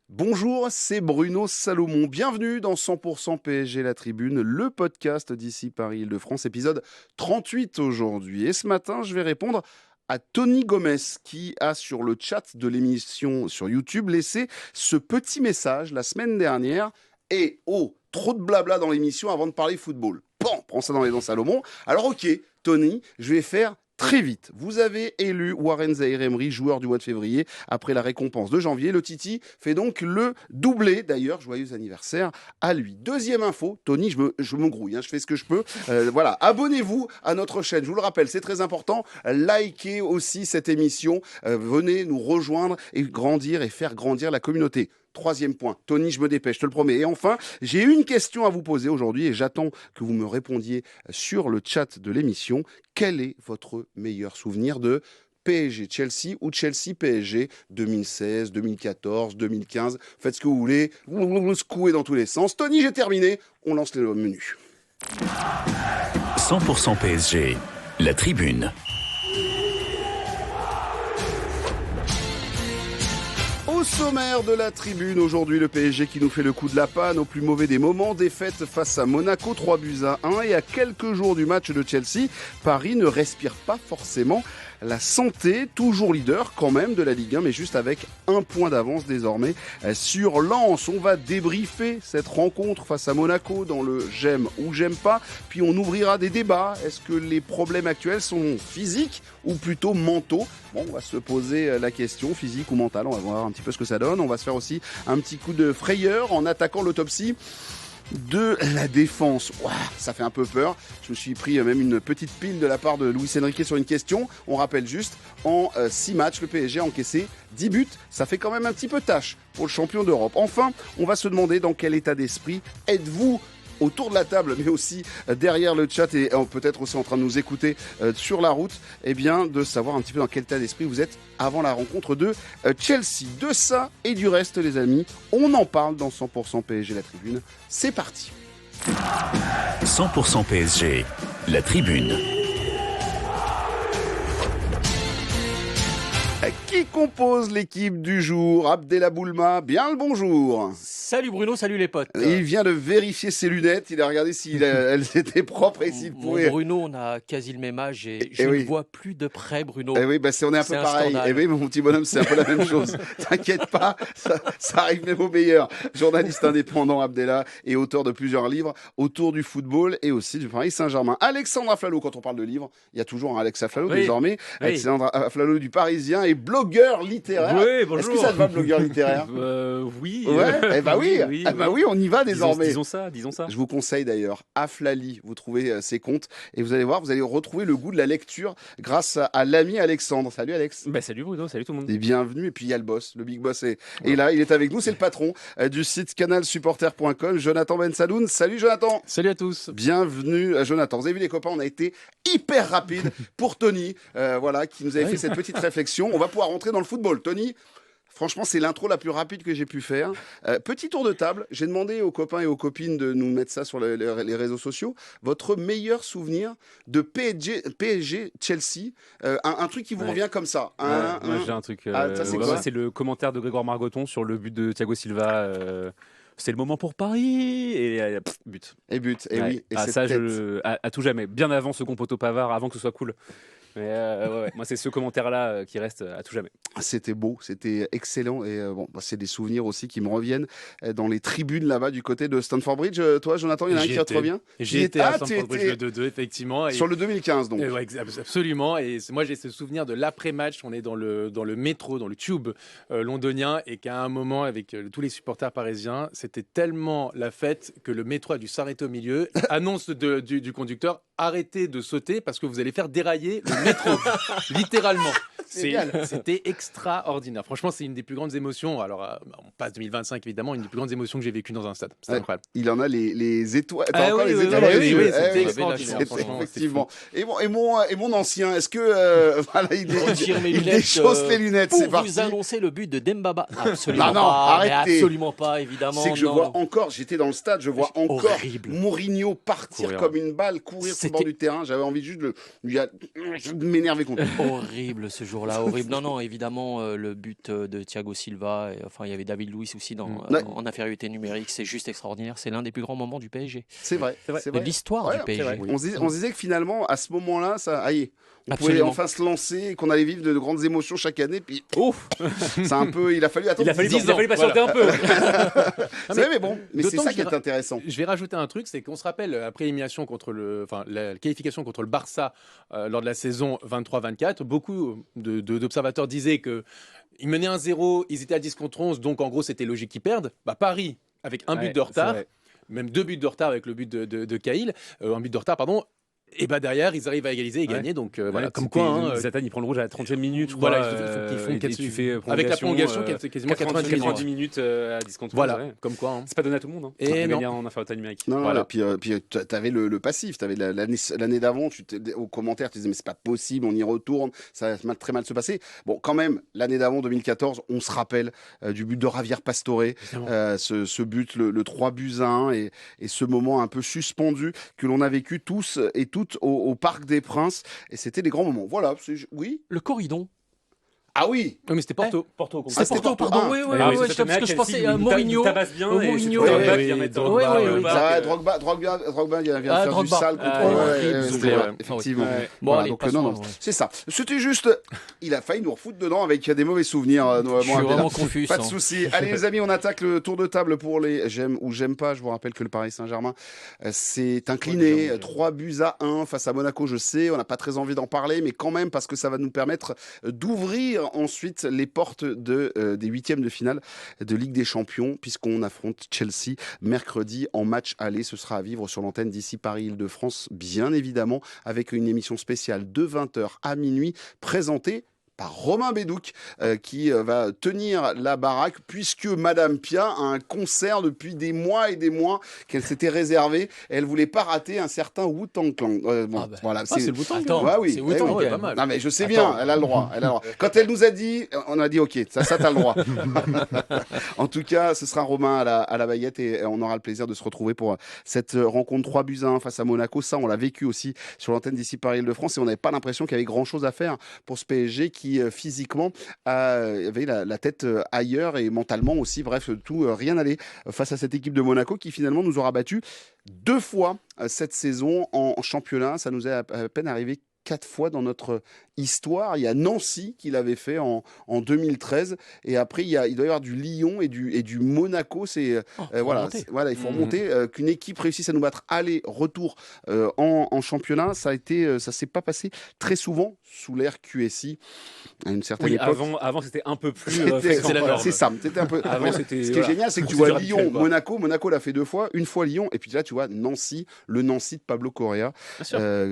Bonjour, c'est Bruno Salomon. Bienvenue dans 100% PSG La Tribune, le podcast d'ici Paris-Île-de-France, épisode 38 aujourd'hui. Et ce matin, je vais répondre à Tony Gomez qui a sur le chat de l'émission sur YouTube laissé ce petit message la semaine dernière. Et oh, trop de blabla dans l'émission avant de parler football. Bon, prends ça dans les dents Salomon. Alors ok, Tony, je vais faire très vite. Vous avez élu Warren Zaïre-Emery, joueur du mois de février, après la récompense de janvier. Le Titi fait donc le doublé. D'ailleurs, joyeux anniversaire à lui. Deuxième info, Tony, je me grouille, je fais ce que je peux. Voilà, abonnez-vous à notre chaîne. Je vous le rappelle, c'est très important. Likez aussi cette émission. Venez nous rejoindre et grandir et faire grandir la communauté. Troisième point, Tony, je me dépêche, je te le promets. Et enfin, j'ai une question à vous poser aujourd'hui et j'attends que vous me répondiez sur le chat de l'émission. Quel est votre meilleur souvenir de PSG-Chelsea ou Chelsea-PSG 2016, 2014, 2015? Faites ce que vous voulez, vous secouez dans tous les sens. Tony, j'ai terminé, on lance le menu. 100% PSG, la tribune. Au sommaire de la tribune, aujourd'hui le PSG qui nous fait le coup de la panne au plus mauvais des moments, défaite face à Monaco, 3-1 et à quelques jours du match de Chelsea, Paris ne respire pas forcément la santé, toujours leader quand même de la Ligue 1, mais juste avec un point d'avance désormais sur Lens. On va débriefer cette rencontre face à Monaco dans le j'aime ou j'aime pas, puis on ouvrira des débats. Est-ce que les problèmes actuels sont physiques ou plutôt mentaux? Bon, on va se poser la question, physique ou mentale, on va voir un petit peu ce que ça donne. On va se faire aussi un petit coup de frayeur en attaquant l'autopsie de la défense. Ouah, ça fait un peu peur. Je me suis pris même une petite pile de la part de Luis Enrique sur une question. On rappelle juste, en 6 matchs, le PSG a encaissé 10 buts. Ça fait quand même un petit peu tâche pour le champion d'Europe. Enfin, on va se demander dans quel état d'esprit êtes-vous autour de la table, mais aussi derrière le chat et peut-être aussi en train de nous écouter sur la route, eh bien, de savoir un petit peu dans quel état d'esprit vous êtes avant la rencontre de Chelsea. De ça et du reste, les amis, on en parle dans 100% PSG La Tribune. C'est parti. 100% PSG, la tribune. Qui compose l'équipe du jour? Abdella Boulma, bien le bonjour. Salut Bruno, salut les potes. Il vient de vérifier ses lunettes, il a regardé si elles étaient propres et s'il pouvait... Bruno, on a quasi le même âge et je ne vois plus de près Bruno. Eh oui, on est un peu pareil. Eh oui, mon petit bonhomme, c'est un peu la même chose. T'inquiète pas, ça arrive même au meilleur. Journaliste indépendant Abdella et auteur de plusieurs livres autour du football et aussi du Paris Saint-Germain. Alexandre Aflalo, quand on parle de livres, il y a toujours un Alex Aflalo désormais. Oui. Alexandre Aflalo du Parisien et blogueur littéraire. Oui, bonjour. Est-ce que ça te va, blogueur littéraire? Oui. Ouais. Eh bah oui, on y va désormais. Disons ça. Je vous conseille d'ailleurs Aflali, vous trouvez ses comptes et vous allez voir, vous allez retrouver le goût de la lecture grâce à l'ami Alexandre. Salut Alex. Salut Bruno, salut tout le monde. Et bienvenue. Et puis il y a le boss, le big boss est là, il est avec nous, c'est le patron du site canalsupporter.com, Jonathan Bensadoun. Salut Jonathan. Salut à tous. Bienvenue Jonathan. Vous avez vu les copains, on a été hyper rapide pour Tony, qui nous avait fait cette petite réflexion. On va pouvoir rentrer dans le football. Tony, franchement, c'est l'intro la plus rapide que j'ai pu faire. Petit tour de table. J'ai demandé aux copains et aux copines de nous mettre ça sur les réseaux sociaux. Votre meilleur souvenir de PSG Chelsea, un truc qui vous revient comme ça. Moi, j'ai un truc. Ça, c'est quoi? C'est le commentaire de Grégoire Margoton sur le but de Thiago Silva. C'est le moment pour Paris et but. Et but. Et oui. Et ça, à tout jamais. Bien avant second poteau Pavard, avant que ce soit cool. Mais moi, c'est ce commentaire-là qui reste à tout jamais. C'était beau, c'était excellent. Et c'est des souvenirs aussi qui me reviennent dans les tribunes là-bas du côté de Stamford Bridge. Toi, Jonathan, il y en a un qui te revient? J'ai été à Stamford Bridge le 2-2, effectivement. Sur le 2015, donc. Absolument. Et moi, j'ai ce souvenir de l'après-match. On est dans le métro, dans le tube londonien. Et qu'à un moment, avec tous les supporters parisiens, c'était tellement la fête que le métro a dû s'arrêter au milieu. Annonce du conducteur, arrêtez de sauter parce que vous allez faire dérailler le métro. Littéralement. C'était extraordinaire. Franchement, c'est une des plus grandes émotions. Alors, on passe 2025, évidemment, une des plus grandes émotions que j'ai vécues dans un stade. C'était incroyable. Il en a les étoiles. Oui, c'était extraordinaire. Effectivement. Et mon ancien, est-ce que il déchausse les lunettes? C'est parti. Pour vous annoncer le but de Dembaba. Absolument non, pas. arrêtez. Absolument pas, évidemment. C'est que je vois encore, j'étais dans le stade, je vois encore Mourinho partir comme une balle, courir. au bord du terrain. J'avais envie juste de m'énerver contre lui. Horrible ce jour-là, horrible. Non, évidemment, le but de Thiago Silva, il y avait David Luiz aussi en infériorité numérique, c'est juste extraordinaire. C'est l'un des plus grands moments du PSG. C'est vrai. De l'histoire du PSG. On se disait que finalement, à ce moment-là, ça aïe. On pouvait enfin se lancer et qu'on allait vivre de grandes émotions chaque année. Puis, c'est un peu, il a fallu attendre 10 ans. Il a fallu patienter un peu. Mais c'est ça qui est intéressant. Je vais rajouter un truc, c'est qu'on se rappelle après l'élimination contre la qualification contre le Barça lors de la saison 23-24, beaucoup d'observateurs disaient que ils menaient 1-0, ils étaient à 10 contre 11, donc en gros c'était logique qu'ils perdent. Paris avec un but de retard, même 2 buts de retard avec le but de Cahill, un but de retard pardon. Et derrière, ils arrivent à égaliser et gagner. Donc voilà, comme quoi. Zlatan, il prend le rouge à la 30e minute, je crois. Voilà, il faut avec la prolongation, quasiment 90 minutes à 10 contre 11. Voilà, comme quoi. C'est pas donné à tout le monde. Et non. En infériorité numérique. Non, voilà. Puis tu avais le passif. Tu avais l'année d'avant, aux commentaires, tu disais, mais c'est pas possible, on y retourne, ça va très mal se passer. Bon, quand même, l'année d'avant, 2014, on se rappelle du but de Javier Pastore, ce but, le 3-1, et ce moment un peu suspendu que l'on a vécu tous et toutes au Parc des Princes, et c'était des grands moments. Voilà, oui. Le Corridon. Ah oui. Mais c'était Porto. C'était Porto, pardon. Oui, parce que je pensais à Mourinho. Mourinho. Drogba vient faire du sale contre. Effectivement. Non, c'est ça. C'était juste, il a failli nous refoutre dedans avec des mauvais souvenirs. Je suis vraiment confus. Pas de souci. Allez les amis, on attaque le tour de table pour les j'aime ou j'aime pas. Je vous rappelle que le Paris Saint-Germain s'est incliné 3-1 face à Monaco. Je sais, on n'a pas très envie d'en parler, mais quand même parce que ça va nous permettre d'ouvrir ensuite les portes des huitièmes de finale de Ligue des Champions, puisqu'on affronte Chelsea mercredi en match aller. Ce sera à vivre sur l'antenne d'ici Paris-Île-de-France, bien évidemment, avec une émission spéciale de 20h à minuit présentée par Romain Bédouc qui va tenir la baraque, puisque Madame Pia a un concert depuis des mois et des mois qu'elle s'était réservé. Elle voulait pas rater un certain Wu-Tang Clan. Voilà, c'est le Wu-Tang. C'est Wu-Tang, pas mal. Non mais je sais bien, elle a le droit. Quand elle nous a dit, on a dit ok, ça t'as le droit. En tout cas, ce sera Romain à la baguette, et on aura le plaisir de se retrouver pour cette rencontre 3-1 face à Monaco. Ça, on l'a vécu aussi sur l'antenne d'ici Paris-Île-de-France, et on n'avait pas l'impression qu'il y avait grand chose à faire pour ce PSG qui physiquement avait la tête ailleurs, et mentalement aussi. Bref, rien n'allait face à cette équipe de Monaco qui finalement nous aura battus 2 fois cette saison en championnat. Ça nous est à peine arrivé 4 fois dans notre histoire. Il y a Nancy qui l'avait fait en 2013, et après il doit y avoir du Lyon et du Monaco. Il faut remonter, qu'une équipe réussisse à nous battre aller-retour en championnat. Ça s'est pas passé très souvent sous l'ère QSI à une certaine époque. Avant c'était un peu plus c'est ça, c'était un peu avant, ce qui est génial, c'est que tu vois Lyon, Monaco l'a fait 2 fois, une fois Lyon, et puis là tu vois Nancy, le Nancy de Pablo Correa,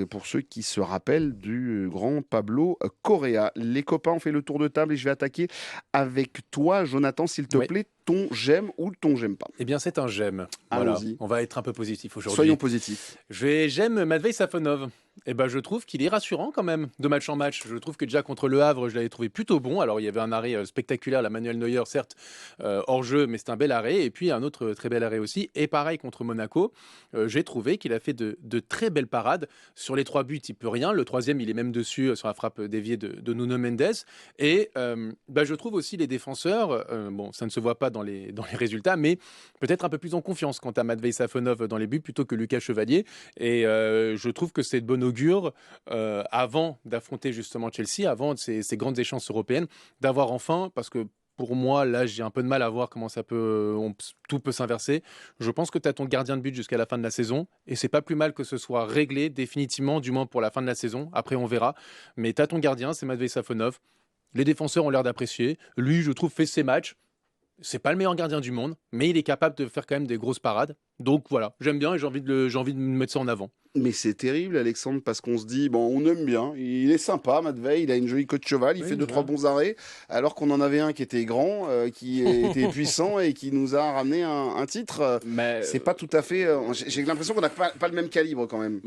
pour ceux qui se rappellent du grand Pablo Correa. Les copains, on fait le tour de table, et je vais attaquer avec toi, Jonathan, s'il te plaît. Ton j'aime ou ton j'aime pas? Eh bien, c'est un j'aime. Voilà. On va être un peu positif aujourd'hui. Soyons positifs. J'aime Matvei Safonov. Je trouve qu'il est rassurant quand même de match en match. Je trouve que déjà contre Le Havre, je l'avais trouvé plutôt bon. Alors il y avait un arrêt spectaculaire, la Manuel Neuer, certes hors jeu, mais c'est un bel arrêt. Et puis un autre très bel arrêt aussi. Et pareil contre Monaco, j'ai trouvé qu'il a fait de très belles parades. Sur les 3 buts, il peut rien. Le 3e, il est même dessus sur la frappe déviée de Nuno Mendes. Et je trouve aussi les défenseurs, ça ne se voit pas dans les résultats, mais peut-être un peu plus en confiance quant à Matvei Safonov dans les buts plutôt que Lucas Chevalier. Et je trouve que c'est de bon augure avant d'affronter justement Chelsea, avant ces grandes échéances européennes, d'avoir enfin, parce que pour moi, là, j'ai un peu de mal à voir comment tout peut s'inverser. Je pense que tu as ton gardien de but jusqu'à la fin de la saison, et c'est pas plus mal que ce soit réglé définitivement, du moins pour la fin de la saison. Après, on verra. Mais tu as ton gardien, c'est Matvei Safonov. Les défenseurs ont l'air d'apprécier. Lui, je trouve, fait ses matchs. C'est pas le meilleur gardien du monde, mais il est capable de faire quand même des grosses parades. Donc voilà, j'aime bien, et j'ai envie de mettre ça en avant. Mais c'est terrible, Alexandre, parce qu'on se dit, on aime bien, il est sympa, Matvei, il a une jolie queue de cheval, il fait 2-3 bons arrêts, alors qu'on en avait un qui était grand, qui était puissant, et qui nous a ramené un titre. C'est pas tout à fait... j'ai l'impression qu'on n'a pas le même calibre quand même.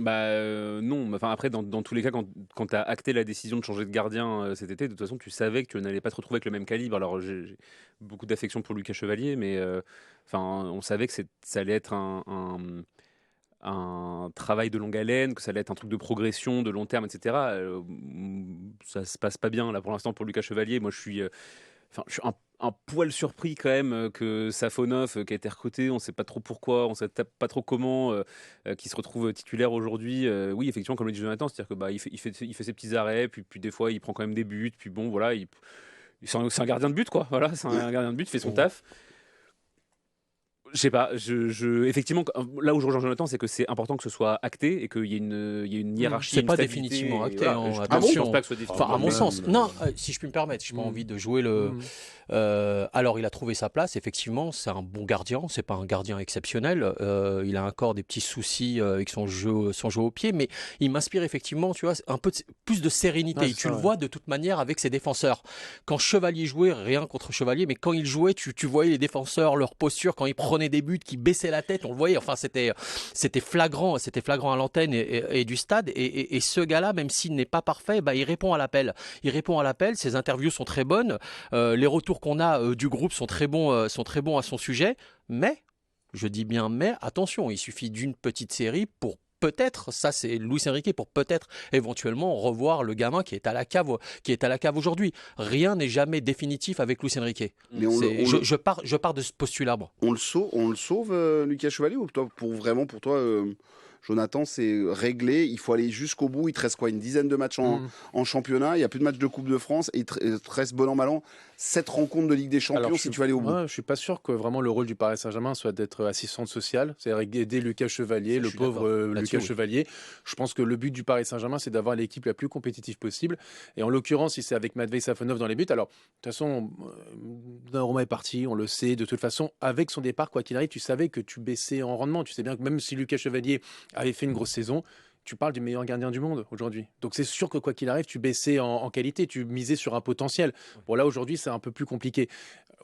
Non, après, dans tous les cas, quand tu as acté la décision de changer de gardien cet été, de toute façon, tu savais que tu n'allais pas te retrouver avec le même calibre. Alors, j'ai beaucoup d'affection pour Lucas Chevalier, mais on savait que ça allait être un travail de longue haleine, que ça allait être un truc de progression, de long terme, etc. Ça se passe pas bien là pour l'instant pour Lucas Chevalier. Moi, je suis un poil surpris quand même que Safonov, qui a été recruté, on ne sait pas trop pourquoi, on ne sait pas trop comment, qui se retrouve titulaire aujourd'hui. Oui, effectivement, comme le dit Jonathan, c'est-à-dire que il fait ses petits arrêts, puis des fois il prend quand même des buts, puis bon, voilà, c'est un gardien de but, quoi. Voilà, c'est un gardien de but, il fait son taf. Je sais pas, effectivement, là où je rejoins Jonathan, c'est que c'est important que ce soit acté et qu'il y ait une hiérarchie. C'est pas définitivement acté. Voilà, Attention. Je pense pas que ce soit définitivement. Enfin, à mon sens. Non, si je puis me permettre, je n'ai pas envie de jouer le. Alors, il a trouvé sa place. Effectivement, c'est un bon gardien. C'est pas un gardien exceptionnel. Il a encore des petits soucis avec son jeu au pied, mais il m'inspire effectivement, tu vois, un peu plus de sérénité. Ouais, tu le vois de toute manière avec ses défenseurs. Quand Chevalier jouait, rien contre Chevalier, mais quand il jouait, tu voyais les défenseurs, leur posture, quand ils prenaient des buts, qui baissaient la tête, on le voyait. Enfin, c'était flagrant à l'antenne et du stade. Et ce gars-là, même s'il n'est pas parfait, il répond à l'appel. Ses interviews sont très bonnes. Les retours qu'on a du groupe sont très bons à son sujet. Mais, je dis bien mais, attention, il suffit d'une petite série pour peut-être, ça c'est Luis Enrique, pour peut-être éventuellement revoir le gamin qui est à la cave aujourd'hui. Rien n'est jamais définitif avec Luis Enrique. Mais je pars de ce postulat. Bon. On le sauve, Lucas Chevalier, ou pour toi, Jonathan, c'est réglé, il faut aller jusqu'au bout. Il te reste quoi, une dizaine de matchs en championnat, il n'y a plus de matchs de Coupe de France, et il te reste bon an mal an 7 rencontres de Ligue des Champions. Alors, si tu vas aller au bout. Je suis pas sûr que vraiment le rôle du Paris Saint-Germain soit d'être assistante sociale, c'est-à-dire aider Lucas Chevalier, le pauvre Lucas Chevalier. Je pense que le but du Paris Saint-Germain, c'est d'avoir l'équipe la plus compétitive possible. Et en l'occurrence, si c'est avec Matvei Safonov dans les buts, alors de toute façon, Donnarumma est parti, on le sait. De toute façon, avec son départ, quoi qu'il arrive, tu savais que tu baissais en rendement. Tu sais bien que même si Lucas Chevalier avait fait une grosse saison, tu parles du meilleur gardien du monde aujourd'hui. Donc c'est sûr que quoi qu'il arrive, tu baissais en qualité, tu misais sur un potentiel. Bon là aujourd'hui, c'est un peu plus compliqué.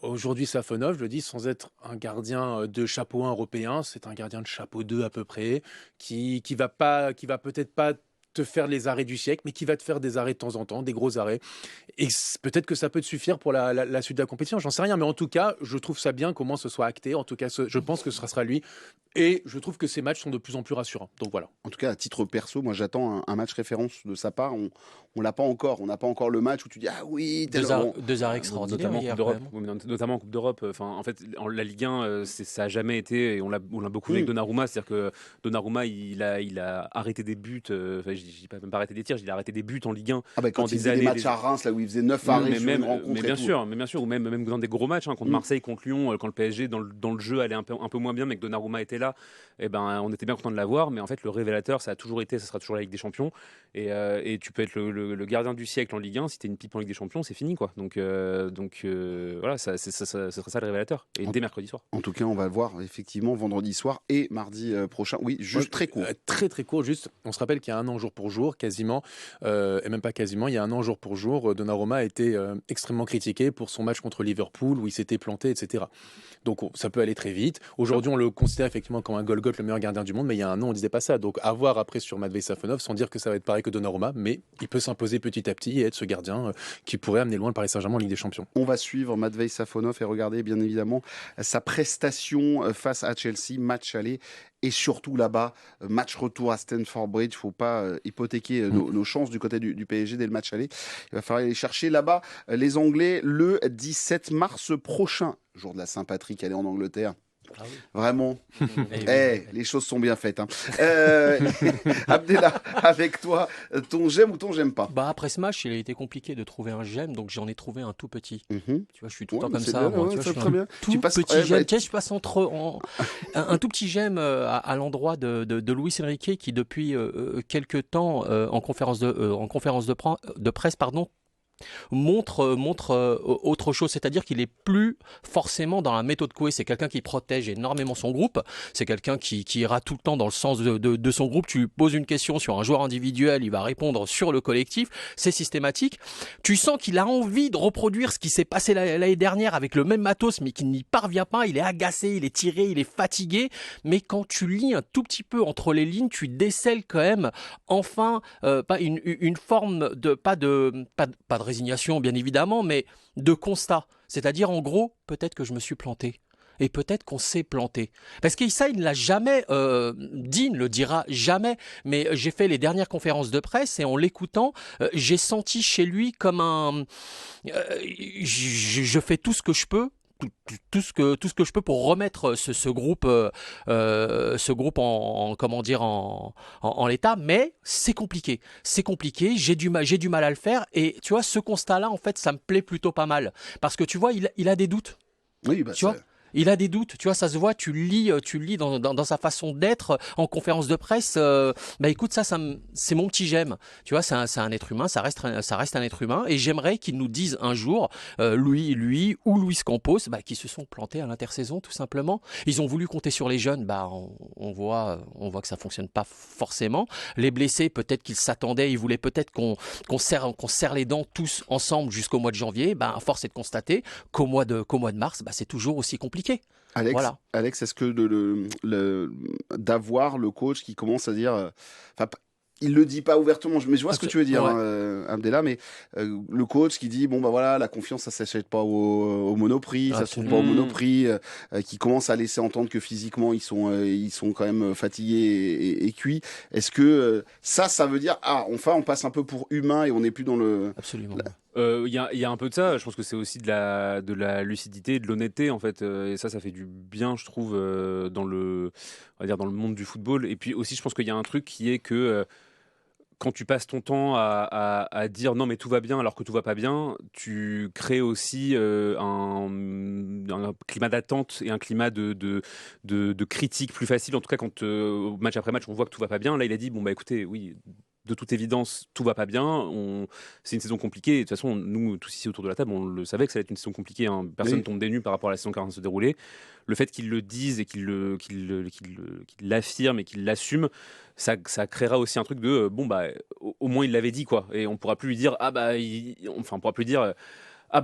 Aujourd'hui, Safonov, je le dis, sans être un gardien de chapeau 1 européen, c'est un gardien de chapeau 2 à peu près, qui va peut-être pas te faire les arrêts du siècle, mais qui va te faire des arrêts de temps en temps, des gros arrêts. Et peut-être que ça peut te suffire pour la suite de la compétition, j'en sais rien. Mais en tout cas, je trouve ça bien comment ce soit acté. En tout cas, je pense que ce sera lui. Et je trouve que ces matchs sont de plus en plus rassurants. Donc voilà. En tout cas, à titre perso, moi j'attends un match référence de sa part. On l'a pas encore. On n'a pas encore le match où tu dis ah oui. Deux arrêts extraordinaires. Notamment en Coupe d'Europe. Enfin, en fait, la Ligue 1, ça a jamais été. Et on l'a beaucoup vu avec Donnarumma. C'est-à-dire que Donnarumma, il a arrêté des buts. Je dis pas même pas arrêter des tirs. Il a arrêté des buts en Ligue 1. Quand il faisait des matchs à Reims, là où il faisait 9 arrêts sur une rencontre. Mais bien sûr, ou même dans des gros matchs, contre Marseille, contre Lyon, quand le PSG dans le jeu allait un peu moins bien, mais que Donnarumma était là. On était bien content de l'avoir, mais en fait le révélateur, ça sera toujours la Ligue des Champions, et tu peux être le gardien du siècle en Ligue 1, si t'es une pipe en Ligue des Champions, c'est fini quoi. Donc voilà, ça sera ça le révélateur, et dès mercredi soir. En tout cas, on va le voir effectivement vendredi soir et mardi prochain. Oui, juste très court. Très court, juste, on se rappelle qu'il y a un an jour pour jour, quasiment, et même pas quasiment, il y a un an jour pour jour, Donnarumma a été extrêmement critiqué pour son match contre Liverpool, où il s'était planté, etc. Donc ça peut aller très vite. Aujourd'hui, on le considère effectivement comme un Golgoth, le meilleur gardien du monde, mais il y a un an, on disait pas ça. Donc à voir après sur Matvei Safonov, sans dire que ça va être pareil que Donnarumma, mais il peut s'imposer petit à petit et être ce gardien qui pourrait amener loin le Paris Saint-Germain en Ligue des Champions. On va suivre Matvei Safonov et regarder bien évidemment sa prestation face à Chelsea, match aller. Et surtout là-bas, match retour à Stamford Bridge. Il ne faut pas hypothéquer nos chances du côté du PSG dès le match aller. Il va falloir aller chercher là-bas les Anglais le 17 mars prochain. Jour de la Saint-Patrick, aller en Angleterre. Ah oui. Vraiment, les choses sont bien faites. Hein. Abdellah, avec toi, ton j'aime ou ton j'aime pas? Après ce match, il a été compliqué de trouver un j'aime, donc j'en ai trouvé un tout petit. Tu vois, je suis tout le temps comme ça. Tout petit j'aime. Je passe un tout petit j'aime à l'endroit de Luis Enrique qui depuis quelques temps en conférence de presse, montre autre chose, c'est-à-dire qu'il est plus forcément dans la méthode Coué. C'est quelqu'un qui protège énormément son groupe, c'est quelqu'un qui ira tout le temps dans le sens de son groupe. Tu lui poses une question sur un joueur individuel, il va répondre sur le collectif, c'est systématique. Tu sens qu'il a envie de reproduire ce qui s'est passé l'année dernière avec le même matos, mais qu'il n'y parvient pas. Il est agacé, il est tiré, il est fatigué, mais quand tu lis un tout petit peu entre les lignes, tu décèles quand même enfin pas une forme de pas de résignation bien évidemment, mais de constat. C'est-à-dire en gros, peut-être que je me suis planté. Et peut-être qu'on s'est planté. Parce que ça, il ne l'a jamais dit, il ne le dira jamais. Mais j'ai fait les dernières conférences de presse et en l'écoutant, j'ai senti chez lui comme un... je fais tout ce que je peux. Tout ce que je peux pour remettre ce groupe en l'état, mais c'est compliqué, j'ai du mal à le faire, et tu vois, ce constat là en fait ça me plaît plutôt pas mal, parce que tu vois, il a des doutes, Oui, bah, tu vois. Il a des doutes, tu vois, ça se voit, tu le lis dans sa façon d'être en conférence de presse. Bah écoute, c'est mon petit j'aime. Tu vois, c'est un être humain, ça reste un être humain, et j'aimerais qu'il nous dise un jour, lui ou Luis Campos, bah, qui se sont plantés à l'intersaison tout simplement. Ils ont voulu compter sur les jeunes, bah on voit que ça fonctionne pas forcément. Les blessés, peut-être qu'ils s'attendaient, ils voulaient peut-être qu'on serre les dents tous ensemble jusqu'au mois de janvier. Bah force est de constater qu'au mois de mars, bah c'est toujours aussi compliqué. Alex, Voilà. Alex, est-ce que d'avoir le coach qui commence à dire, il le dit pas ouvertement, mais je vois ce que tu veux dire, ouais. Abdellah, mais le coach qui dit bon bah voilà, la confiance ça s'achète pas au Monoprix, ça se trouve pas au Monoprix, qui commence à laisser entendre que physiquement ils sont quand même fatigués et cuits. Est-ce que ça veut dire on passe un peu pour humain et on n'est plus dans le... Absolument. Il y a un peu de ça. Je pense que c'est aussi de la lucidité, de l'honnêteté en fait. Et ça fait du bien, je trouve, dans le monde du football. Et puis aussi, je pense qu'il y a un truc qui est que quand tu passes ton temps à dire non mais tout va bien alors que tout va pas bien, tu crées aussi un climat d'attente et un climat de critique plus facile. En tout cas, quand match après match, on voit que tout va pas bien. Là, il a dit bon bah écoutez, oui, de toute évidence, tout va pas bien. C'est une saison compliquée. De toute façon, nous tous ici autour de la table, on le savait que ça allait être une saison compliquée. Hein. Personne tombe des nues par rapport à la saison qui est en train de se dérouler. Le fait qu'il le dise et qu'il l'affirme et qu'il l'assume, ça créera aussi un truc de bon bah au moins il l'avait dit quoi. Et on pourra plus lui dire on pourra plus dire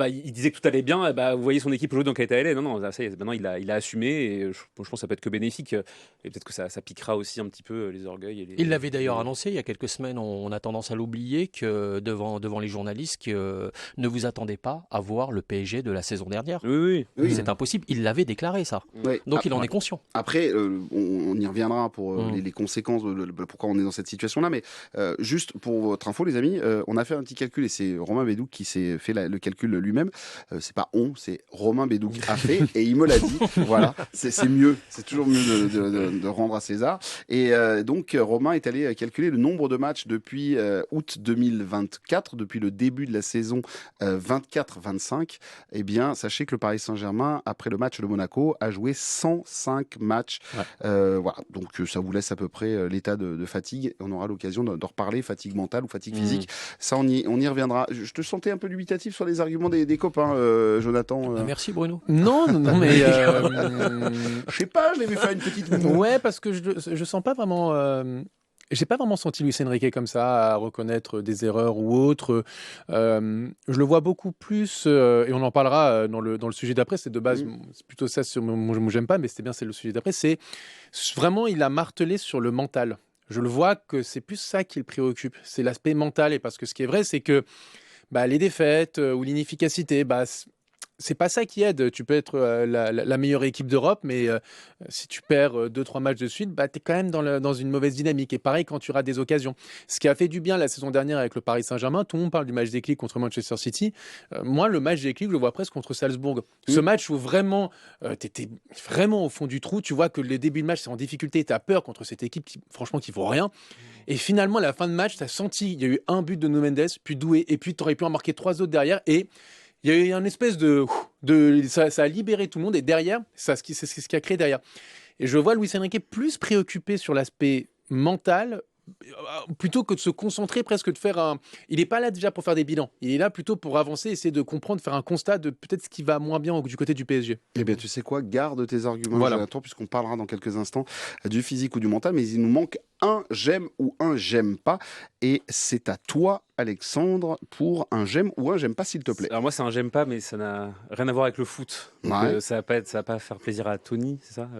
il disait que tout allait bien, vous voyez son équipe jouer dans quel état elle est. Non, ça y est, maintenant il a assumé, et je pense que ça peut être que bénéfique, et peut-être que ça piquera aussi un petit peu les orgueils. Il l'avait d'ailleurs annoncé il y a quelques semaines, on a tendance à l'oublier, que devant les journalistes, que ne vous attendez pas à voir le PSG de la saison dernière. Oui. C'est impossible, il l'avait déclaré ça. Oui. Donc il en est conscient. Après, on y reviendra pour les conséquences de pourquoi on est dans cette situation-là, mais juste pour votre info, les amis, on a fait un petit calcul, et c'est Romain Bédouc qui s'est fait le calcul lui-même. C'est pas c'est Romain Bédouc a fait, et il me l'a dit. Voilà, c'est mieux, c'est toujours mieux de rendre à César. Et donc Romain est allé calculer le nombre de matchs depuis août 2024, depuis le début de la saison 24-25. Eh bien, sachez que le Paris Saint-Germain, après le match de Monaco, a joué 105 matchs. Ouais. Voilà, donc ça vous laisse à peu près l'état de fatigue. On aura l'occasion d'en reparler, fatigue mentale ou fatigue physique. Ça, on y reviendra. Je te sentais un peu dubitatif sur les arguments des copains, Jonathan. Merci Bruno. Non, mais je sais pas, je l'ai vu faire une petite... Ouais, parce que je sens pas vraiment... J'ai pas vraiment senti Luis Enrique comme ça, à reconnaître des erreurs ou autres. Je le vois beaucoup plus, et on en parlera dans le sujet d'après. C'est de base, c'est plutôt ça sur moi j'aime pas, mais c'est le sujet d'après. C'est vraiment, il a martelé sur le mental. Je le vois que c'est plus ça qui le préoccupe, c'est l'aspect mental. Et parce que ce qui est vrai, c'est que les défaites ou l'inefficacité, c'est pas ça qui aide. Tu peux être la meilleure équipe d'Europe, mais si tu perds 2-3 matchs de suite, tu es quand même dans une mauvaise dynamique. Et pareil quand tu rates des occasions. Ce qui a fait du bien la saison dernière avec le Paris Saint-Germain, tout le monde parle du match déclic contre Manchester City. Moi, le match déclic, je le vois presque contre Salzbourg. Ce match où vraiment, tu étais vraiment au fond du trou. Tu vois que le début de match, c'est en difficulté. Tu as peur contre cette équipe qui vaut rien. Et finalement, à la fin de match, tu as senti, il y a eu un but de Nuno Mendes, puis Doué, et puis tu aurais pu en marquer 3 autres derrière. Et il y a eu une espèce ça a libéré tout le monde, et derrière, c'est ce qui a créé derrière. Et je vois Luis Enrique plus préoccupé sur l'aspect mental, plutôt que de se concentrer, presque de faire il n'est pas là déjà pour faire des bilans, il est là plutôt pour avancer, essayer de comprendre, faire un constat de peut-être ce qui va moins bien du côté du PSG. Eh bien, tu sais quoi, garde tes arguments, Jonathan, puisqu'on parlera dans quelques instants du physique ou du mental, mais il nous manque un j'aime ou un j'aime pas, et c'est à toi, Alexandre, pour un j'aime ou un j'aime pas, s'il te plaît. Alors moi, c'est un j'aime pas, mais ça n'a rien à voir avec le foot. Donc, ça va pas faire plaisir à Tony, c'est ça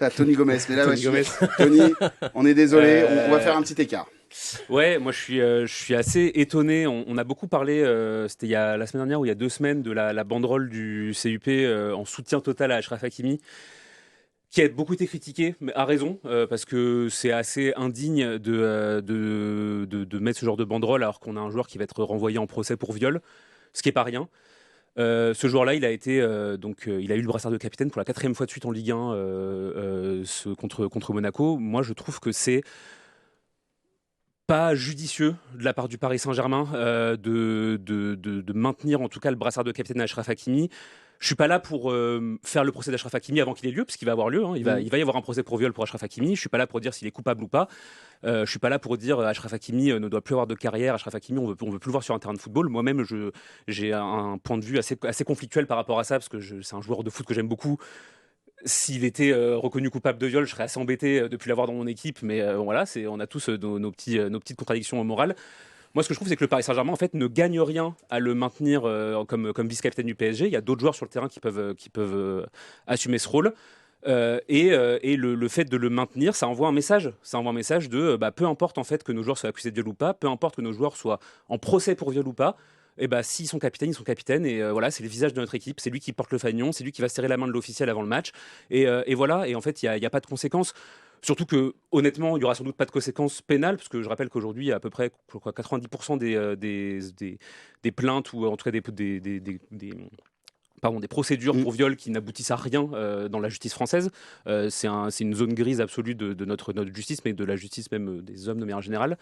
À Tony Gomez. Mais là, Tony Gomez. Tony, on est désolé, on va faire un petit écart. Ouais, moi je suis assez étonné. On a beaucoup parlé, c'était la semaine dernière ou il y a 2 semaines, de la banderole du CUP en soutien total à Achraf Hakimi, qui a beaucoup été critiqué, mais à raison, parce que c'est assez indigne de mettre ce genre de banderole alors qu'on a un joueur qui va être renvoyé en procès pour viol, ce qui est pas rien. Ce joueur-là, il a eu le brassard de capitaine pour la 4e fois de suite en Ligue 1 contre Monaco. Moi, je trouve que c'est pas judicieux de la part du Paris Saint-Germain de maintenir en tout cas le brassard de capitaine à Achraf Hakimi. Je suis pas là pour faire le procès d'Achraf Hakimi avant qu'il ait lieu, parce qu'il va avoir lieu. Il va y avoir un procès pour viol pour Achraf Hakimi. Je suis pas là pour dire s'il est coupable ou pas. Je suis pas là pour dire Achraf Hakimi ne doit plus avoir de carrière. Achraf Hakimi, on veut plus le voir sur un terrain de football. Moi-même, j'ai un point de vue assez conflictuel par rapport à ça, parce que c'est un joueur de foot que j'aime beaucoup. S'il était reconnu coupable de viol, je serais assez embêté de ne plus l'avoir dans mon équipe. Mais voilà, on a tous nos petites contradictions morales. Moi, ce que je trouve, c'est que le Paris Saint-Germain, en fait, ne gagne rien à le maintenir comme vice-capitaine du PSG. Il y a d'autres joueurs sur le terrain qui peuvent assumer ce rôle. Et le fait de le maintenir, ça envoie un message. Ça envoie un message de peu importe en fait que nos joueurs soient accusés de viol ou pas, peu importe que nos joueurs soient en procès pour viol ou pas. Et s'ils sont capitaines, ils sont capitaines. Et voilà, c'est le visage de notre équipe. C'est lui qui porte le fanion. C'est lui qui va serrer la main de l'officiel avant le match. Et voilà. Et en fait, il n'y a pas de conséquences. Surtout que, honnêtement, il n'y aura sans doute pas de conséquences pénales, parce que je rappelle qu'aujourd'hui, il y a à peu près 90% des plaintes, ou en tout cas des procédures pour viol qui n'aboutissent à rien dans la justice française. C'est une zone grise absolue de notre justice, mais de la justice même des hommes de manière générale.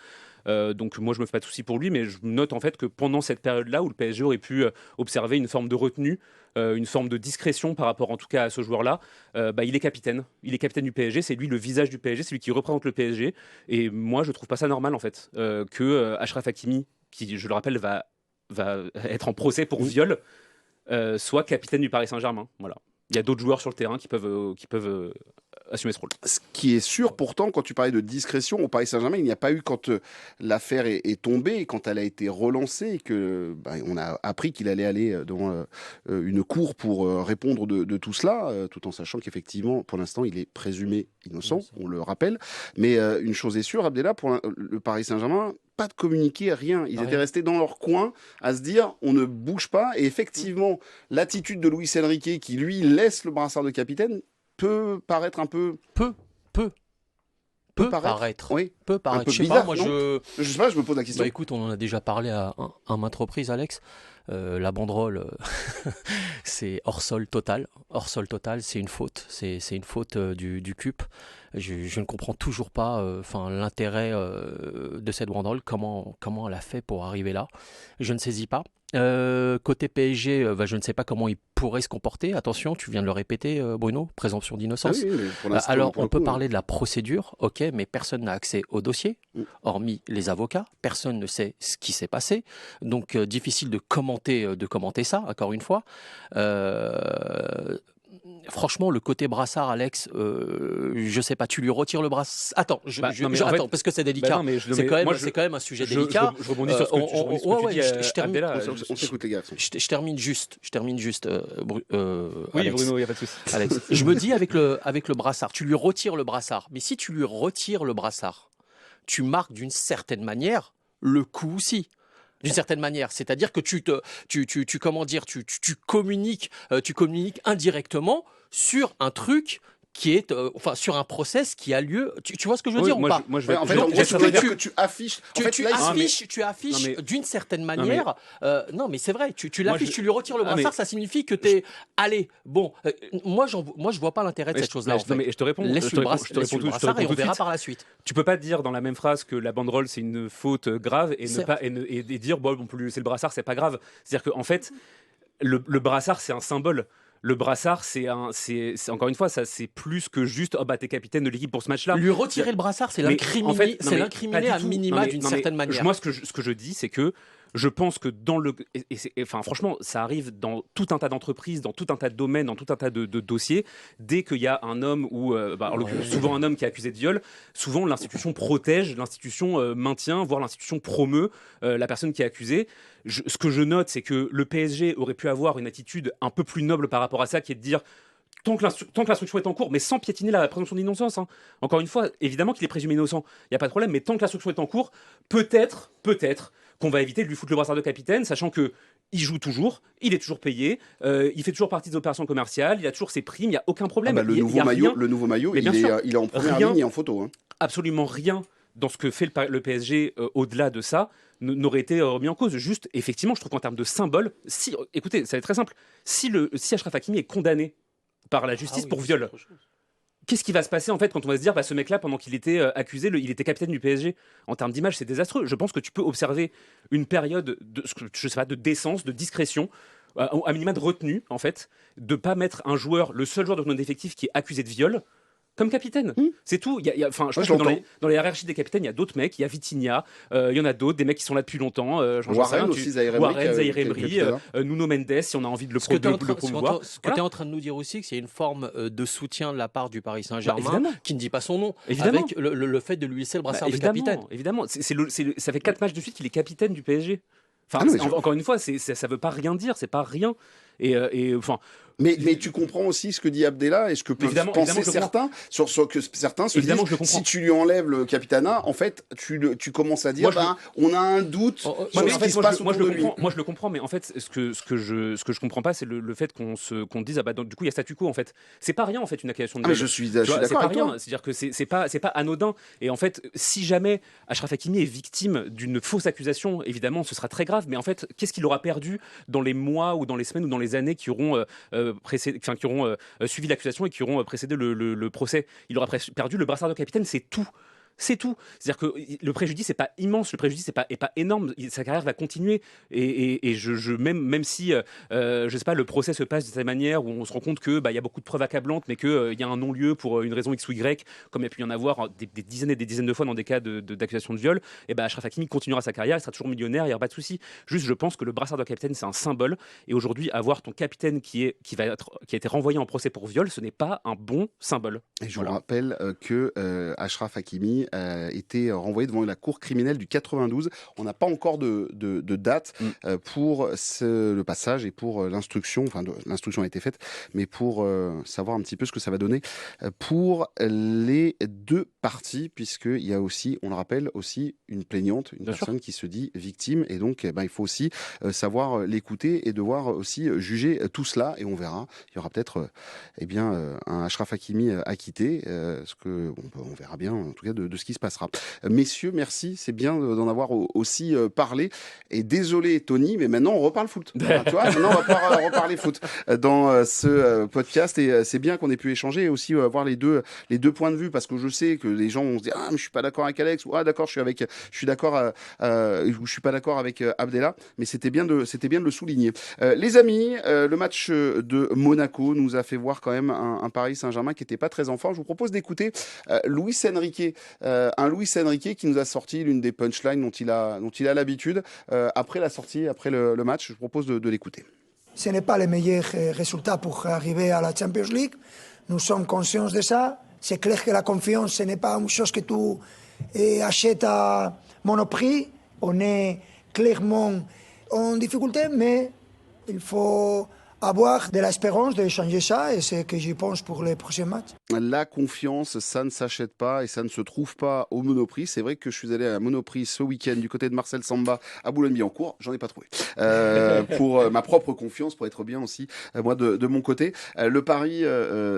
Donc moi, je me fais pas de soucis pour lui, mais je note en fait que pendant cette période-là où le PSG aurait pu observer une forme de retenue, une forme de discrétion par rapport en tout cas à ce joueur-là, il est capitaine. Il est capitaine du PSG, c'est lui le visage du PSG, c'est lui qui représente le PSG. Et moi, je trouve pas ça normal en fait que Achraf Hakimi, qui, je le rappelle, va être en procès pour viol, soit capitaine du Paris Saint-Germain. Voilà. Il y a d'autres joueurs sur le terrain qui peuvent assumer ce rôle. Ce qui est sûr, pourtant, quand tu parlais de discrétion au Paris Saint-Germain, il n'y a pas eu, quand l'affaire est tombée, quand elle a été relancée, et que on a appris qu'il allait aller devant une cour pour répondre de tout cela, tout en sachant qu'effectivement, pour l'instant, il est présumé innocent, on le rappelle. Mais une chose est sûre, Abdellah, pour le Paris Saint-Germain, pas de communiquer, rien. Ils étaient restés dans leur coin à se dire on ne bouge pas. Et effectivement, l'attitude de Luis Enrique, qui lui laisse le brassard de capitaine, peut paraître un peu... Peut paraître. Oui. Peut paraître. Un peu Je sais bizarre, pas, moi je sais pas, je me pose la question. Écoute, on en a déjà parlé à maintes reprises, Alex. La banderole, c'est hors sol total. Hors sol total, c'est une faute. C'est une faute du CUP. Je ne comprends toujours pas l'intérêt de cette banderole. Comment elle a fait pour arriver là. Je ne saisis pas. Côté PSG, je ne sais pas comment il pourrait se comporter. Attention, tu viens de le répéter, Bruno, présomption d'innocence. Alors, on peut parler de la procédure, ok, mais personne n'a accès au dossier, hormis les avocats. Personne ne sait ce qui s'est passé. Donc, difficile de commenter ça, encore une fois. Franchement, le côté brassard, Alex, je sais pas, tu lui retires le brassard. Attends, attends, parce que c'est délicat. C'est quand même un sujet délicat. Je rebondis sur ce que tu dis. Je termine. On s'écoute, les gars. Je termine juste. Oui, Alex. Bruno, il n'y a pas de souci. Alex, je me dis avec le brassard, tu lui retires le brassard. Mais si tu lui retires le brassard, tu marques d'une certaine manière le coup aussi. D'une certaine manière, c'est-à-dire que tu communiques indirectement sur un truc qui est, sur un process qui a lieu. Tu vois ce que je veux dire ou pas? En fait, ça veut dire que tu affiches. Tu affiches d'une certaine manière. Non, mais c'est vrai. Tu l'affiches, tu lui retires le brassard, ça signifie que t'es. Allez, bon. Moi, je vois pas l'intérêt de cette chose-là. Mais je te réponds. Laisse le brassard et on verra par la suite. Tu peux pas dire dans la même phrase que la banderole c'est une faute grave et dire c'est le brassard, c'est pas grave. C'est-à-dire qu'en fait, le brassard c'est un symbole. Le brassard, c'est encore une fois, ça c'est plus que juste t'es capitaine de l'équipe pour ce match-là. Lui retirer le brassard, c'est l'incriminer à minima d'une certaine manière. Moi, ce que je dis, c'est que je pense que franchement, ça arrive dans tout un tas d'entreprises, dans tout un tas de domaines, dans tout un tas de dossiers. Dès qu'il y a un homme ou souvent un homme qui est accusé de viol, souvent l'institution protège, l'institution maintient, voire l'institution promeut la personne qui est accusée. Ce que je note, c'est que le PSG aurait pu avoir une attitude un peu plus noble par rapport à ça, qui est de dire tant que l'instruction est en cours, mais sans piétiner la présomption d'innocence. Hein. Encore une fois, évidemment qu'il est présumé innocent, il n'y a pas de problème, mais tant que l'instruction est en cours, peut-être qu'on va éviter de lui foutre le brassard de capitaine, sachant que il joue toujours, il est toujours payé, il fait toujours partie des opérations commerciales, il a toujours ses primes, il n'y a aucun problème. Le nouveau maillot, il est en première ligne et en photo. Hein. Absolument rien dans ce que fait le PSG au-delà de ça n'aurait été remis en cause. Juste, effectivement, je trouve qu'en termes de symbole, écoutez, ça va être très simple, si Achraf Hakimi est condamné par la justice pour viol, qu'est-ce qui va se passer en fait quand on va se dire ce mec-là, pendant qu'il était accusé, il était capitaine du PSG? En termes d'image, c'est désastreux. Je pense que tu peux observer une période de décence, de discrétion, à minima de retenue, en fait, de pas mettre le seul joueur de ton effectif qui est accusé de viol, comme capitaine. C'est tout. Je pense que dans les hiérarchies des capitaines, il y a d'autres mecs. Il y a Vitinha, il y en a d'autres, des mecs qui sont là depuis longtemps. Warren aussi, Zaïre Emery, Nuno Mendes, si on a envie de le promouvoir. Ce que tu es en train de nous dire aussi, c'est qu'il y a une forme de soutien de la part du Paris Saint-Germain qui ne dit pas son nom, avec le fait de lui laisser le brassard de capitaine. Évidemment, ça fait 4 matchs de suite qu'il est capitaine du PSG. Encore une fois, ça ne veut pas rien dire, c'est pas rien. Mais tu comprends aussi ce que dit Abdellah et ce que peuvent penser certains que certains se disent, si tu lui enlèves le capitanat, en fait, tu commences à dire, on a un doute sur ce qui se passe autour de lui. Moi, je le comprends, mais en fait, ce que je comprends pas, c'est le fait qu'on dise, du coup, il y a statu quo, en fait. C'est pas rien, en fait, une accusation de viol. Mais je suis d'accord avec toi. C'est-à-dire que c'est pas anodin. Et en fait, si jamais Achraf Hakimi est victime d'une fausse accusation, évidemment, ce sera très grave. Mais en fait, qu'est-ce qu'il aura perdu dans les mois ou dans les semaines ou dans les années qui auront suivi l'accusation et qui auront précédé le procès? Il aura perdu le brassard de capitaine, c'est tout. C'est tout. C'est-à-dire que le préjudice n'est pas immense, le préjudice n'est pas énorme. Sa carrière va continuer. Et même si, je sais pas, le procès se passe de cette manière où on se rend compte que y a beaucoup de preuves accablantes, mais qu'il y a un non-lieu pour une raison X ou Y, comme il y a pu y en avoir des dizaines et des dizaines de fois dans des cas d'accusation de viol, et Achraf Hakimi continuera sa carrière, il sera toujours millionnaire, il n'y aura pas de souci. Juste, je pense que le brassard de capitaine, c'est un symbole. Et aujourd'hui, avoir ton capitaine qui a été renvoyé en procès pour viol, ce n'est pas un bon symbole. Et je vous rappelle que Achraf Hakimi été renvoyé devant la cour criminelle du 92. On n'a pas encore de date pour le passage et pour l'instruction. Enfin, l'instruction a été faite, mais pour savoir un petit peu ce que ça va donner pour les deux parties, puisqu'il y a aussi, on le rappelle, aussi une plaignante, une personne qui se dit victime. Et donc, il faut aussi savoir l'écouter et devoir aussi juger tout cela. Et on verra. Il y aura peut-être un Achraf Hakimi acquitté. On verra bien, en tout cas, de ce qui se passe. Messieurs, merci, c'est bien d'en avoir aussi parlé. Et désolé Tony, mais maintenant on reparle foot. Tu vois, maintenant on va pouvoir reparler foot dans ce podcast. Et c'est bien qu'on ait pu échanger et aussi voir les deux points de vue, parce que je sais que les gens vont se dire mais je suis pas d'accord avec Alex, ou d'accord, je suis d'accord, ou je suis pas d'accord avec Abdellah. Mais c'était bien de le souligner. Les amis, le match de Monaco nous a fait voir quand même un Paris Saint-Germain qui était pas très en forme. Je vous propose d'écouter Luis Enrique. Un Luis Enrique qui nous a sorti l'une des punchlines dont il a l'habitude après le match. Je vous propose de l'écouter. Ce n'est pas le meilleur résultat pour arriver à la Champions League. Nous sommes conscients de ça. C'est clair que la confiance, ce n'est pas une chose que tu achètes à monoprix. On est clairement en difficulté, mais il faut avoir de l'espérance de changer ça, et c'est ce que j'y pense pour les prochains matchs. La confiance, ça ne s'achète pas et ça ne se trouve pas au Monoprix. C'est vrai que je suis allé à Monoprix ce week-end du côté de Marcel Samba à Boulogne-Billancourt. J'en ai pas trouvé. Pour ma propre confiance, pour être bien aussi, moi de mon côté. Le Paris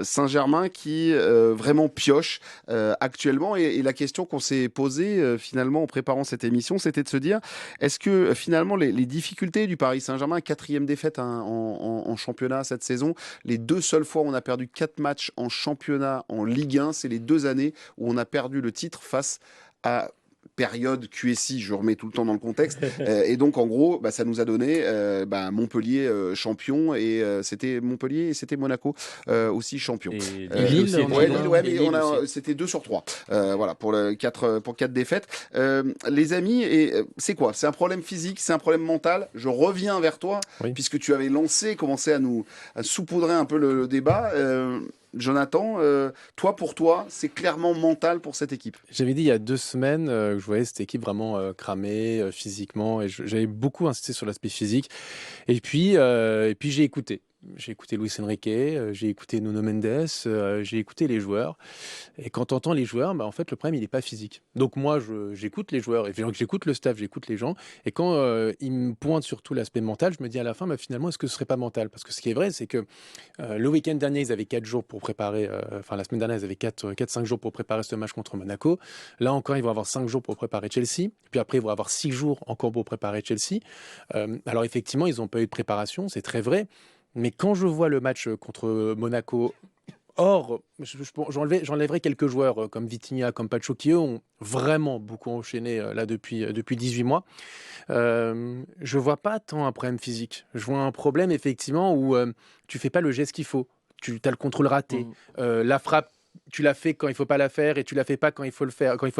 Saint-Germain qui vraiment pioche actuellement. Et la question qu'on s'est posée finalement en préparant cette émission, c'était de se dire, est-ce que finalement les difficultés du Paris Saint-Germain, 4e défaite en championnat cette saison, les 2 seules fois où on a perdu 4 matchs en championnat en Ligue 1, c'est les 2 années où on a perdu le titre face à période QSI, je remets tout le temps dans le contexte, et donc en gros ça nous a donné Montpellier champion, et c'était Montpellier et c'était Monaco aussi champion. Lille, c'était 2 sur 3 voilà pour 4 défaites. Les amis, et c'est quoi? C'est un problème physique, c'est un problème mental? Je reviens vers toi, puisque tu avais commencé à saupoudrer un peu le débat. Jonathan, pour toi, c'est clairement mental pour cette équipe. J'avais dit il y a 2 semaines que je voyais cette équipe vraiment cramée physiquement, et j'avais beaucoup insisté sur l'aspect physique. Et puis j'ai écouté. j'ai écouté Luis Enrique, j'ai écouté Nuno Mendes, j'ai écouté les joueurs. Et quand tu entends les joueurs, en fait, le problème, il n'est pas physique. Donc moi, j'écoute les joueurs, et j'écoute le staff, j'écoute les gens. Et quand ils me pointent surtout l'aspect mental, je me dis à la fin, finalement, est-ce que ce serait pas mental? Parce que ce qui est vrai, c'est que le week-end dernier, ils avaient 4 jours pour préparer, la semaine dernière, ils avaient 4-5 jours pour préparer ce match contre Monaco. Là encore, ils vont avoir 5 jours pour préparer Chelsea. Puis après, ils vont avoir 6 jours encore pour préparer Chelsea. Alors effectivement, ils n'ont pas eu de préparation, c'est très vrai. Mais quand je vois le match contre Monaco, j'enlèverai quelques joueurs comme Vitinha, comme Pacho, qui eux ont vraiment beaucoup enchaîné là depuis 18 mois. Je vois pas tant un problème physique. Je vois un problème effectivement où tu fais pas le geste qu'il faut. Tu as le contrôle raté. La frappe, tu l'as fait quand il faut pas la faire et tu la fais pas quand il faut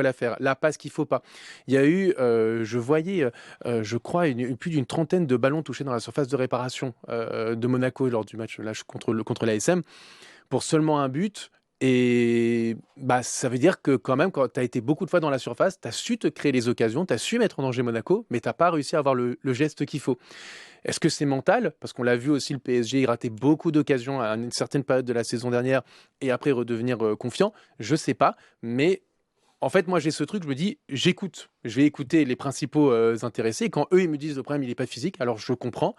la faire. La passe qu'il faut pas. Il y a eu, je voyais, je crois, plus d'une trentaine de ballons touchés dans la surface de réparation de Monaco lors du match là, contre l'ASM pour seulement un but. Et ça veut dire que quand même, quand tu as été beaucoup de fois dans la surface, tu as su te créer les occasions, tu as su mettre en danger Monaco, mais tu n'as pas réussi à avoir le geste qu'il faut. Est-ce que c'est mental? Parce qu'on l'a vu aussi, le PSG, il ratait beaucoup d'occasions à une certaine période de la saison dernière et après redevenir confiant. Je ne sais pas, mais en fait, moi, j'ai ce truc, je me dis, j'écoute. Je vais écouter les principaux intéressés. Et quand eux, ils me disent le problème, il n'est pas physique, alors je comprends.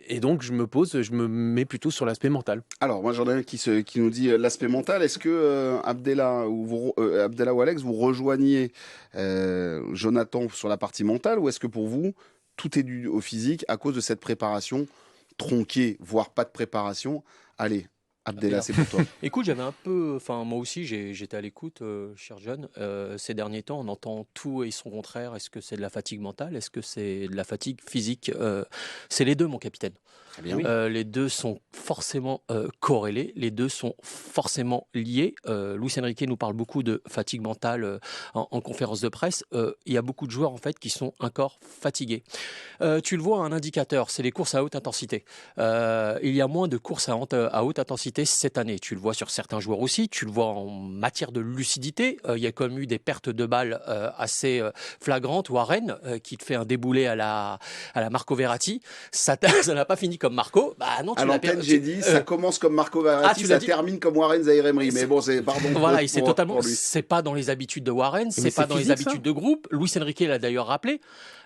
Et donc, je me mets plutôt sur l'aspect mental. Alors, moi, j'en ai un qui nous dit l'aspect mental. Est-ce que Abdallah ou Alex, vous rejoignez Jonathan sur la partie mentale, ou est-ce que pour vous, tout est dû au physique à cause de cette préparation tronquée, voire pas de préparation? Allez, Abdallah, c'est pour toi. Écoute, j'avais un peu, moi aussi, j'étais à l'écoute, cher John. Ces derniers temps, on entend tout et son contraire. Est-ce que c'est de la fatigue mentale? Est-ce que c'est de la fatigue physique? C'est les deux, mon capitaine. Très bien. Les deux sont forcément corrélés, les deux sont forcément liés. Luis Enrique nous parle beaucoup de fatigue mentale en conférence de presse. Il y a beaucoup de joueurs en fait qui sont encore fatigués. Tu le vois, un indicateur, c'est les courses à haute intensité. Il y a moins de courses à haute intensité cette année. Tu le vois sur certains joueurs aussi. Tu le vois en matière de lucidité. Il y a quand même eu des pertes de balles assez flagrantes. Warren qui te fait un déboulé à la Marco Verratti. Ça n'a pas fini comme Marco. Bah non, tu à l'as l'antenne, perdu. j'ai dit, ça commence comme Marco Verratti, ça termine comme Warren Zaïre-Emery. Mais bon, pardon. Voilà, et c'est totalement, c'est pas dans les habitudes de Warren, c'est pas dans les habitudes de groupe. Luis Enrique l'a d'ailleurs rappelé.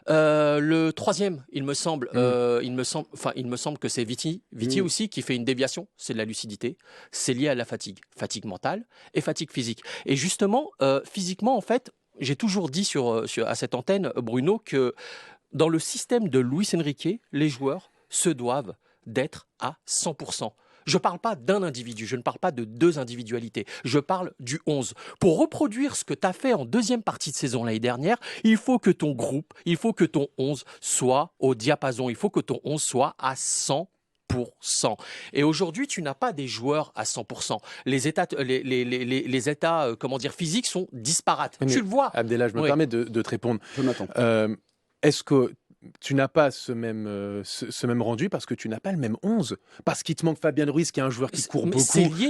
Le troisième, il me semble que c'est Viti aussi qui fait une déviation. C'est de la lucidité. C'est lié à la fatigue mentale et fatigue physique. Et justement, physiquement, en fait, j'ai toujours dit à cette antenne, Bruno, que dans le système de Luis Enrique, les joueurs se doivent d'être à 100%. Je ne parle pas d'un individu, je ne parle pas de deux individualités, je parle du 11. Pour reproduire ce que tu as fait en deuxième partie de saison l'année dernière, il faut que ton groupe, il faut que ton 11 soit au diapason, il faut que ton 11 soit à 100%. Et aujourd'hui, tu n'as pas des joueurs à 100%. Les états, physiques sont disparates. Mais tu le vois. Abdallah, je me permets de te répondre. Jonathan. Est-ce que tu n'as pas ce même rendu parce que tu n'as pas le même 11? Parce qu'il te manque Fabien Ruiz, qui est un joueur qui court beaucoup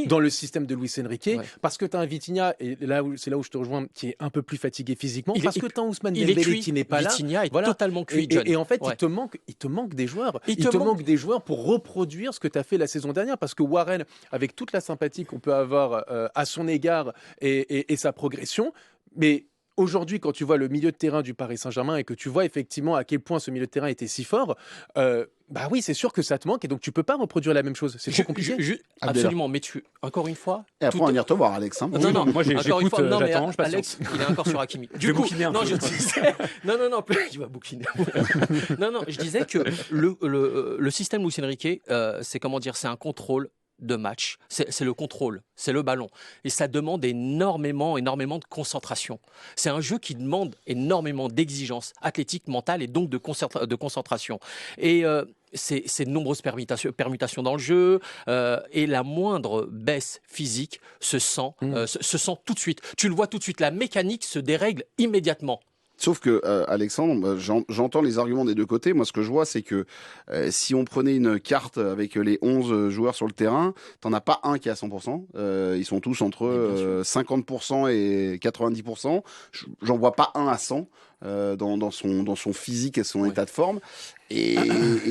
dans le système de Luis Enrique. Ouais. Parce que tu as un Vitinha, et c'est là où je te rejoins, qui est un peu plus fatigué physiquement. Parce que tu as Ousmane Dembélé qui n'est pas là. Vitinha est totalement cuit, John. Et en fait, il te manque des joueurs. Il te manque des joueurs pour reproduire ce que tu as fait la saison dernière. Parce que Warren, avec toute la sympathie qu'on peut avoir à son égard et sa progression, mais aujourd'hui, quand tu vois le milieu de terrain du Paris Saint-Germain et que tu vois effectivement à quel point ce milieu de terrain était si fort, oui, c'est sûr que ça te manque et donc tu peux pas reproduire la même chose. C'est trop compliqué. Absolument, mais encore une fois. Et après, on va venir te voir, Alex. Hein. Non, moi j'écoute, j'attends. Alex, il est encore sur Hakimi. Du coup, je disais. Non, tu vas bouquiner. non, je disais que le système Luis Enrique, c'est un contrôle de match, c'est le contrôle, c'est le ballon. Et ça demande énormément de concentration. C'est un jeu qui demande énormément d'exigence athlétique, mentale et donc de concentration. Et c'est de nombreuses permutations dans le jeu et la moindre baisse physique se sent tout de suite. Tu le vois tout de suite, la mécanique se dérègle immédiatement. Sauf que, Alexandre, j'entends les arguments des deux côtés. Moi, ce que je vois, c'est que si on prenait une carte avec les 11 joueurs sur le terrain, t'en as pas un qui est à 100%. Ils sont tous entre 50% et 90%. J'en vois pas un à 100%. dans son physique et son état de forme. Et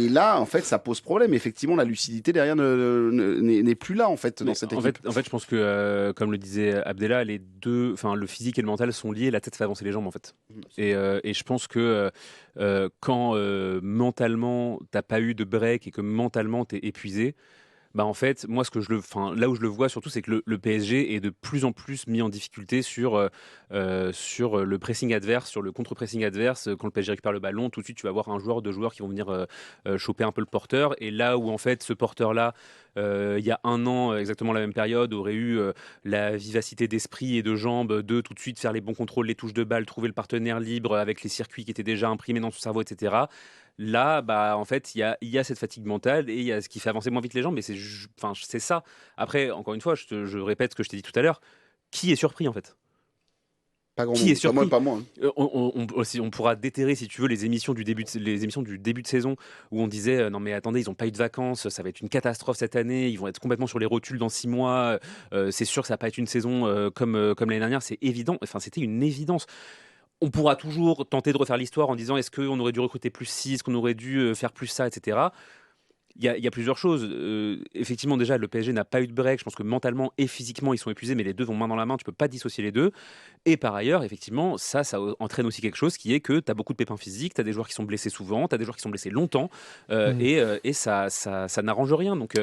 là, en fait, ça pose problème. Effectivement, la lucidité derrière n'est plus là, en fait, dans cette équipe. En fait, je pense que, comme le disait Abdella, le physique et le mental sont liés. La tête fait avancer les jambes, en fait. Et je pense que quand mentalement, t'as pas eu de break et que mentalement, t'es épuisé, bah en fait, moi, là où je le vois surtout, c'est que le PSG est de plus en plus mis en difficulté sur le pressing adverse, sur le contre-pressing adverse. Quand le PSG récupère le ballon, tout de suite, tu vas avoir un joueur, deux joueurs qui vont venir choper un peu le porteur. Et là où, en fait, ce porteur-là, il y a un an, exactement la même période, aurait eu la vivacité d'esprit et de jambes de tout de suite faire les bons contrôles, les touches de balle, trouver le partenaire libre avec les circuits qui étaient déjà imprimés dans son cerveau, etc. Là, bah, en fait, il y a cette fatigue mentale et il y a ce qui fait avancer moins vite les jambes, mais c'est ça. Après, encore une fois, je répète ce que je t'ai dit tout à l'heure, qui est surpris, en fait? Pas grand Qui monde, est surpris? pas moi. On pourra déterrer, si tu veux, les émissions du début de saison où on disait non mais attendez, ils n'ont pas eu de vacances, ça va être une catastrophe cette année, ils vont être complètement sur les rotules dans 6 mois, c'est sûr que ça va pas être une saison comme l'année dernière, c'est évident. Enfin, c'était une évidence. On pourra toujours tenter de refaire l'histoire en disant est-ce qu'on aurait dû recruter plus ci, est-ce qu'on aurait dû faire plus ça, etc. Il y a plusieurs choses. Effectivement, déjà, le PSG n'a pas eu de break. Je pense que mentalement et physiquement, ils sont épuisés, mais les deux vont main dans la main. Tu peux pas dissocier les deux. Et par ailleurs, effectivement, ça entraîne aussi quelque chose qui est que tu as beaucoup de pépins physiques, tu as des joueurs qui sont blessés souvent, tu as des joueurs qui sont blessés longtemps, et ça n'arrange rien. Donc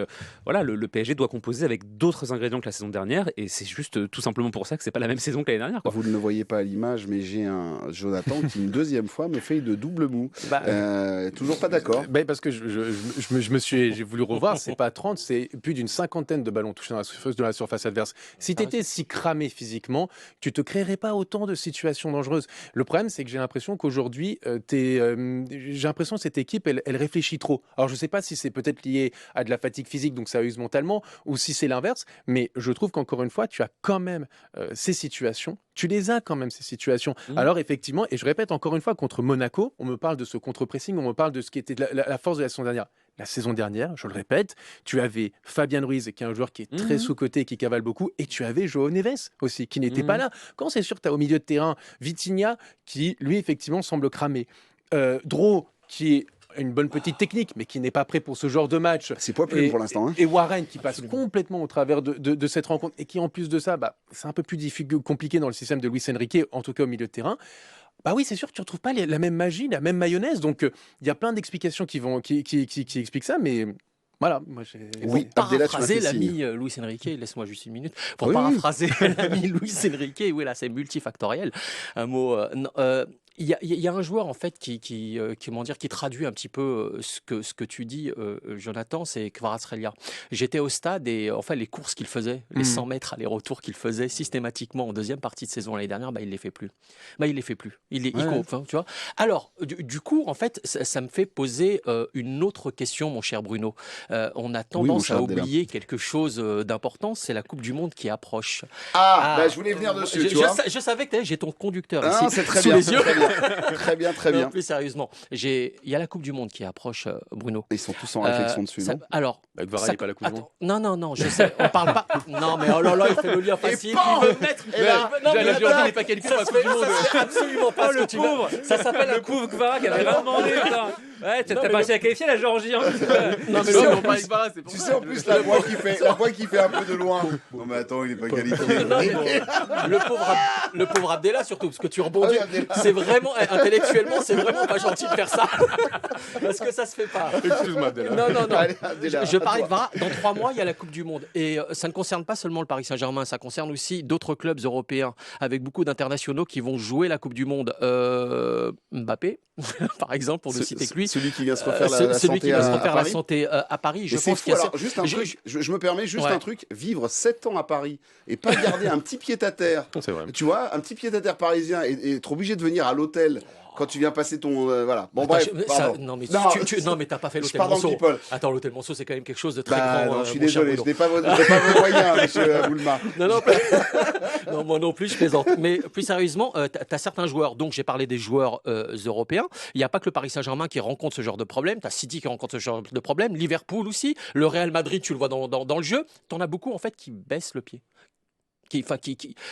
voilà, le PSG doit composer avec d'autres ingrédients que la saison dernière, et c'est juste tout simplement pour ça que c'est pas la même saison que l'année dernière, quoi. Vous ne le voyez pas à l'image, mais j'ai un Jonathan qui, une deuxième fois, me fait de double mou. Toujours pas d'accord. Parce que j'ai voulu revoir, c'est pas 30, c'est plus d'une cinquantaine de ballons touchés dans la surface adverse. Si tu étais si cramé physiquement, tu te créerais pas autant de situations dangereuses. Le problème, c'est que j'ai l'impression qu'aujourd'hui, j'ai l'impression que cette équipe, elle réfléchit trop. Alors, je sais pas si c'est peut-être lié à de la fatigue physique, donc ça use mentalement, ou si c'est l'inverse, mais je trouve qu'encore une fois, tu as quand même ces situations. Tu les as quand même, ces situations. Alors, effectivement, et je répète encore une fois, contre Monaco, on me parle de ce contre-pressing, on me parle de ce qui était la force de la saison dernière. La saison dernière, je le répète, tu avais Fabien Ruiz, qui est un joueur qui est très sous-coté et qui cavale beaucoup, et tu avais João Neves aussi, qui n'était pas là. Quand c'est sûr que tu as au milieu de terrain Vitinha, qui, lui, effectivement, semble cramer. Dro, qui est une bonne petite technique, mais qui n'est pas prêt pour ce genre de match. C'est pas plus pour l'instant. Et Warren, qui passe complètement au travers de cette rencontre, et qui, en plus de ça, c'est un peu plus compliqué dans le système de Luis Enrique, en tout cas au milieu de terrain. Bah oui, c'est sûr que tu ne retrouves pas la même magie, la même mayonnaise. Donc, il y a plein d'explications qui expliquent ça, mais voilà. Moi, oui, pour paraphraser l'ami Luis Enrique, laisse-moi juste une minute. Pour paraphraser l'ami Luis Enrique, oui, là, c'est multifactoriel. Un mot. Il y a un joueur en fait qui traduit un petit peu ce que tu dis, Jonathan, c'est Kvaratskhelia. J'étais au stade et en fait les courses qu'il faisait, les 100 mètres aller-retour qu'il faisait systématiquement en deuxième partie de saison l'année dernière, il les fait plus. Il court, tu vois. Alors du coup en fait ça me fait poser une autre question, mon cher Bruno. On a tendance à oublier quelque chose d'important, c'est la Coupe du Monde qui approche. Je voulais venir dessus. Je savais que j'ai ton conducteur ici c'est très sous bien, les yeux. Très bien. Non, plus sérieusement, il y a la Coupe du Monde qui approche, Bruno. Ils sont tous en réflexion dessus, non? Alors, Varane n'est pas la Coupe du Monde. Non, je sais, on parle pas. Non, mais oh là là, il fait le lien facile. Il veut mettre. La Géorgie n'est pas qualifiée pour la Coupe du Monde. C'est absolument pas ce que tu veux. Ça s'appelle le pauvre Kvara qui avait rien demandé. Ouais, t'as pas réussi à qualifier la Géorgie. Non, mais on parle avec Kvara, c'est pour ça. Tu sais, en plus, la voix qui fait un peu de loin. Non, mais attends, il n'est pas qualifié. Le pauvre Abdella, surtout, parce que tu rebondis. C'est vraiment, intellectuellement, c'est vraiment pas gentil de faire ça. Parce que ça se fait pas. Excuse-moi, Abdella. Non. Allez, je parlais de Kvara. Dans 3 mois, il y a la Coupe du Monde. Et ça ne concerne pas seulement le Paris Saint-Germain, ça concerne aussi d'autres clubs européens avec beaucoup d'internationaux qui vont jouer la Coupe du Monde. Mbappé, par exemple, pour ne citer que lui. Celui qui vient se refaire la santé à Paris. Je pense qu'il y a juste un truc, je me permets juste un truc, vivre 7 ans à Paris et pas garder un petit pied-à-terre. C'est vrai. Tu vois, un petit pied-à-terre parisien et être obligé de venir à l'hôtel quand tu viens passer ton voilà. Bon bref. Non mais t'as pas fait l'hôtel Monceau. Attends, l'hôtel Monceau c'est quand même quelque chose de très grand. Non, je suis désolé, je n'ai pas vos moyens, monsieur Boulma. Non, moi non plus, je plaisante. Mais plus sérieusement, t'as certains joueurs. Donc j'ai parlé des joueurs européens. Il n'y a pas que le Paris Saint-Germain qui rencontre ce genre de problème. T'as City qui rencontre ce genre de problème. Liverpool aussi. Le Real Madrid, tu le vois dans le jeu. T'en as beaucoup en fait qui baissent le pied.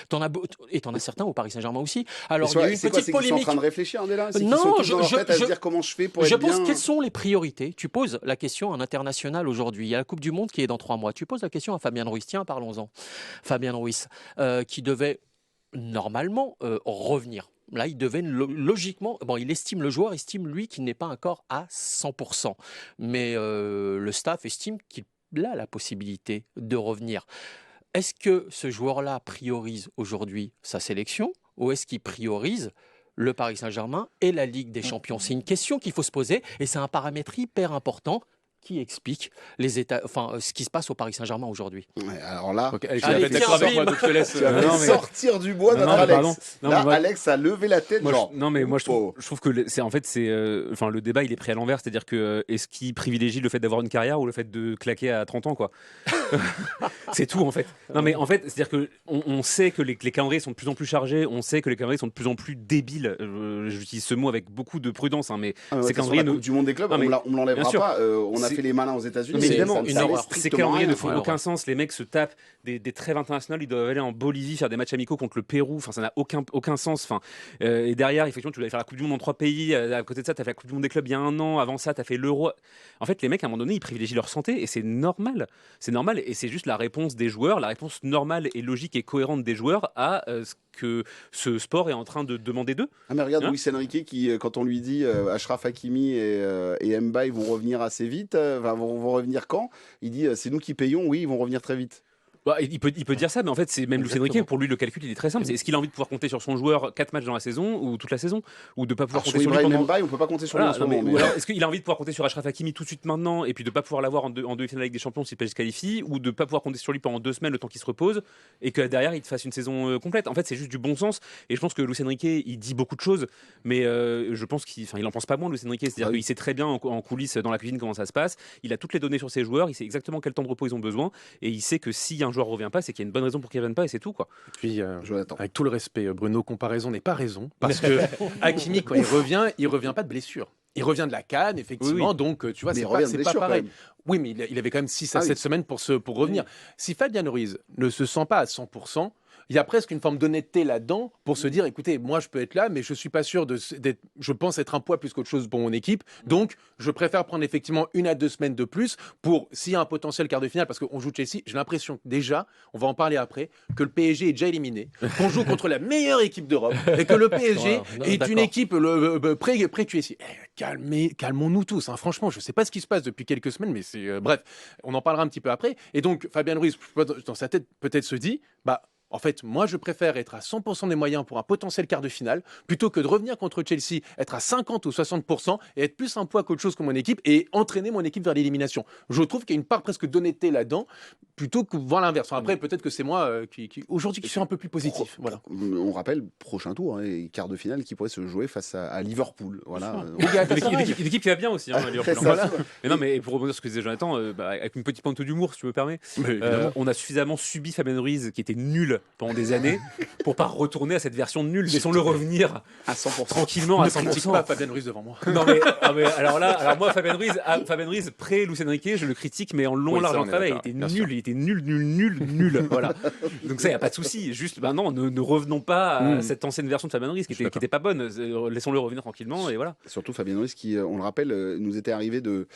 T'en as certains au Paris Saint-Germain aussi. Alors, il y a eu une c'est petite quoi, c'est qu'ils sont en polémique. train de réfléchir, Andela? C'est qu'ils Non, sont tous dans leur tête à se dire comment je fais pour Je être pense bien. quelles sont les priorités. Tu poses la question à un international aujourd'hui. Il y a la Coupe du Monde qui est dans 3 mois. Tu poses la question à Fabien Ruiz. Tiens, parlons-en. Fabien Ruiz, qui devait normalement revenir. Là, il devait logiquement... Bon, le joueur estime, lui, qu'il n'est pas encore à 100%. Mais le staff estime qu'il a la possibilité de revenir. Est-ce que ce joueur-là priorise aujourd'hui sa sélection ou est-ce qu'il priorise le Paris Saint-Germain et la Ligue des Champions? C'est une question qu'il faut se poser et c'est un paramètre hyper important qui explique ce qui se passe au Paris Saint-Germain aujourd'hui. Ouais, alors là, Okay, Alex, Allez, tu vas être d'accord avec moi, donc je te laisse. tu vas sortir du bois notre Alex. Non, Là, mais moi- Alex a levé la tête, genre. moi je Oh. trouve que le débat il est pris à l'envers, c'est-à-dire que est-ce qu'il privilégie le fait d'avoir une carrière ou le fait de claquer à 30 ans quoi. C'est tout en fait. Non mais en fait, c'est-à-dire que on sait que les calendriers sont de plus en plus chargés, on sait que les calendriers sont de plus en plus débiles. J'utilise ce mot avec beaucoup de prudence hein, mais Ah, mais ces ouais, calendriers la Coupe du monde des clubs, Non, mais- on me l'enlèvera bien sûr. pas. On a C'est- fait les malins aux États-Unis. Mais mais évidemment, ça une servait horreur. Ces strictement calendriers rien. ne font aucun sens. Les mecs se tapent des trêves internationales. Ils doivent aller en Bolivie faire des matchs amicaux contre le Pérou. Enfin, ça n'a aucun sens. Enfin, et derrière, effectivement, tu dois aller faire la Coupe du Monde en 3 pays. À côté de ça, tu as fait la Coupe du Monde des clubs il y a 1 an. Avant ça, tu as fait l'Euro. En fait, les mecs, à un moment donné, ils privilégient leur santé et c'est normal. C'est normal et c'est juste la réponse des joueurs, la réponse normale et logique et cohérente des joueurs à ce que ce sport est en train de demander d'eux. Ah mais regarde Hein Luis Enrique qui, quand on lui dit Achraf Hakimi et Mbaye vont revenir assez vite, vont revenir quand? Il dit c'est nous qui payons, oui, ils vont revenir très vite. Bah, il peut dire ça, mais en fait, c'est même Luis Enrique, pour lui, le calcul, il est très simple. C'est est-ce qu'il a envie de pouvoir compter sur son joueur 4 matchs dans la saison ou toute la saison? Ou de pas pouvoir Alors, compter sur sur lui Ibrahim pendant... Mbaye, on peut pas compter sur lui Voilà, en ce moment. ou mais- alors, est-ce qu'il a envie de pouvoir compter sur Achraf Hakimi tout de suite maintenant et puis de pas pouvoir l'avoir en demi-finale avec des champions s'il se qualifie ou de pas pouvoir compter sur lui pendant 2 semaines le temps qu'il se repose et que derrière il te fasse une saison complète. En fait, c'est juste du bon sens et je pense que Luis Enrique il dit beaucoup de choses, mais je pense qu'il en pense pas moins Luis Enrique, c'est-à-dire qu'il sait très bien en coulisses dans la cuisine comment ça se passe. Il a toutes les données sur ses joueurs, il sait exactement quel temps de repos ils ont besoin et il sait que si un joueur revient pas, c'est qu'il y a une bonne raison pour qu'il revienne pas et c'est tout quoi. Puis, Jonathan. avec tout le respect, Bruno, comparaison n'est pas raison. Parce que Hakimi, quand il revient pas de blessure. Il revient de la CAN, effectivement, Oui. donc tu vois, Mais c'est il revient de pas blessure, pareil. quand même. Oui, mais il avait quand même 6 à Ah 7 oui. semaines pour revenir. Si Fabien Ruiz ne se sent pas à 100%, il y a presque une forme d'honnêteté là-dedans pour se dire, écoutez, moi je peux être là, mais je suis pas sûr d'être, je pense être un poids plus qu'autre chose pour mon équipe. Donc, je préfère prendre effectivement 1 à 2 semaines de plus pour, s'il y a un potentiel quart de finale, parce qu'on joue Chelsea, j'ai l'impression que déjà, on va en parler après, que le PSG est déjà éliminé, qu'on joue contre la meilleure équipe d'Europe et que le PSG est une d'accord. équipe pré-QSI. Calmons-nous tous, hein. Franchement, je sais pas ce qui se passe depuis quelques semaines, mais c'est bref, on en parlera un petit peu après. Et donc, Fabien Ruiz, dans sa tête, peut-être se dit, bah, en fait, moi, je préfère être à 100% des moyens pour un potentiel quart de finale plutôt que de revenir contre Chelsea, être à 50 ou 60% et être plus un poids qu'autre chose que mon équipe et entraîner mon équipe vers l'élimination. Je trouve qu'il y a une part presque d'honnêteté là-dedans plutôt que voir l'inverse. Enfin, après, peut-être que c'est moi aujourd'hui qui suis un peu plus positif. Voilà. On rappelle, prochain tour, hein, et quart de finale qui pourrait se jouer face à Liverpool. Voilà. Une équipe qui va bien aussi, hein, Liverpool. C'est ça. Mais non, mais pour rebondir sur ce que disait Jonathan, avec une petite pointe d'humour, si tu me permets, on a suffisamment subi Fabien Ruiz qui était nul pendant des années pour pas retourner à cette version de nul. Laissons-le revenir À 100%. tranquillement à Ne critique 100%. pas Fabien Ruiz devant moi. Non mais alors moi Fabien Ruiz pré Luis Enrique, je le critique mais en long Oui, large ça, en on est travail, d'accord, bien il sûr. était nul voilà. Donc ça y a pas de souci, juste non, ne revenons pas à cette ancienne version de Fabien Ruiz qui était pas bonne, laissons-le revenir tranquillement et voilà. Surtout Fabien Ruiz qui, on le rappelle, nous était arrivé de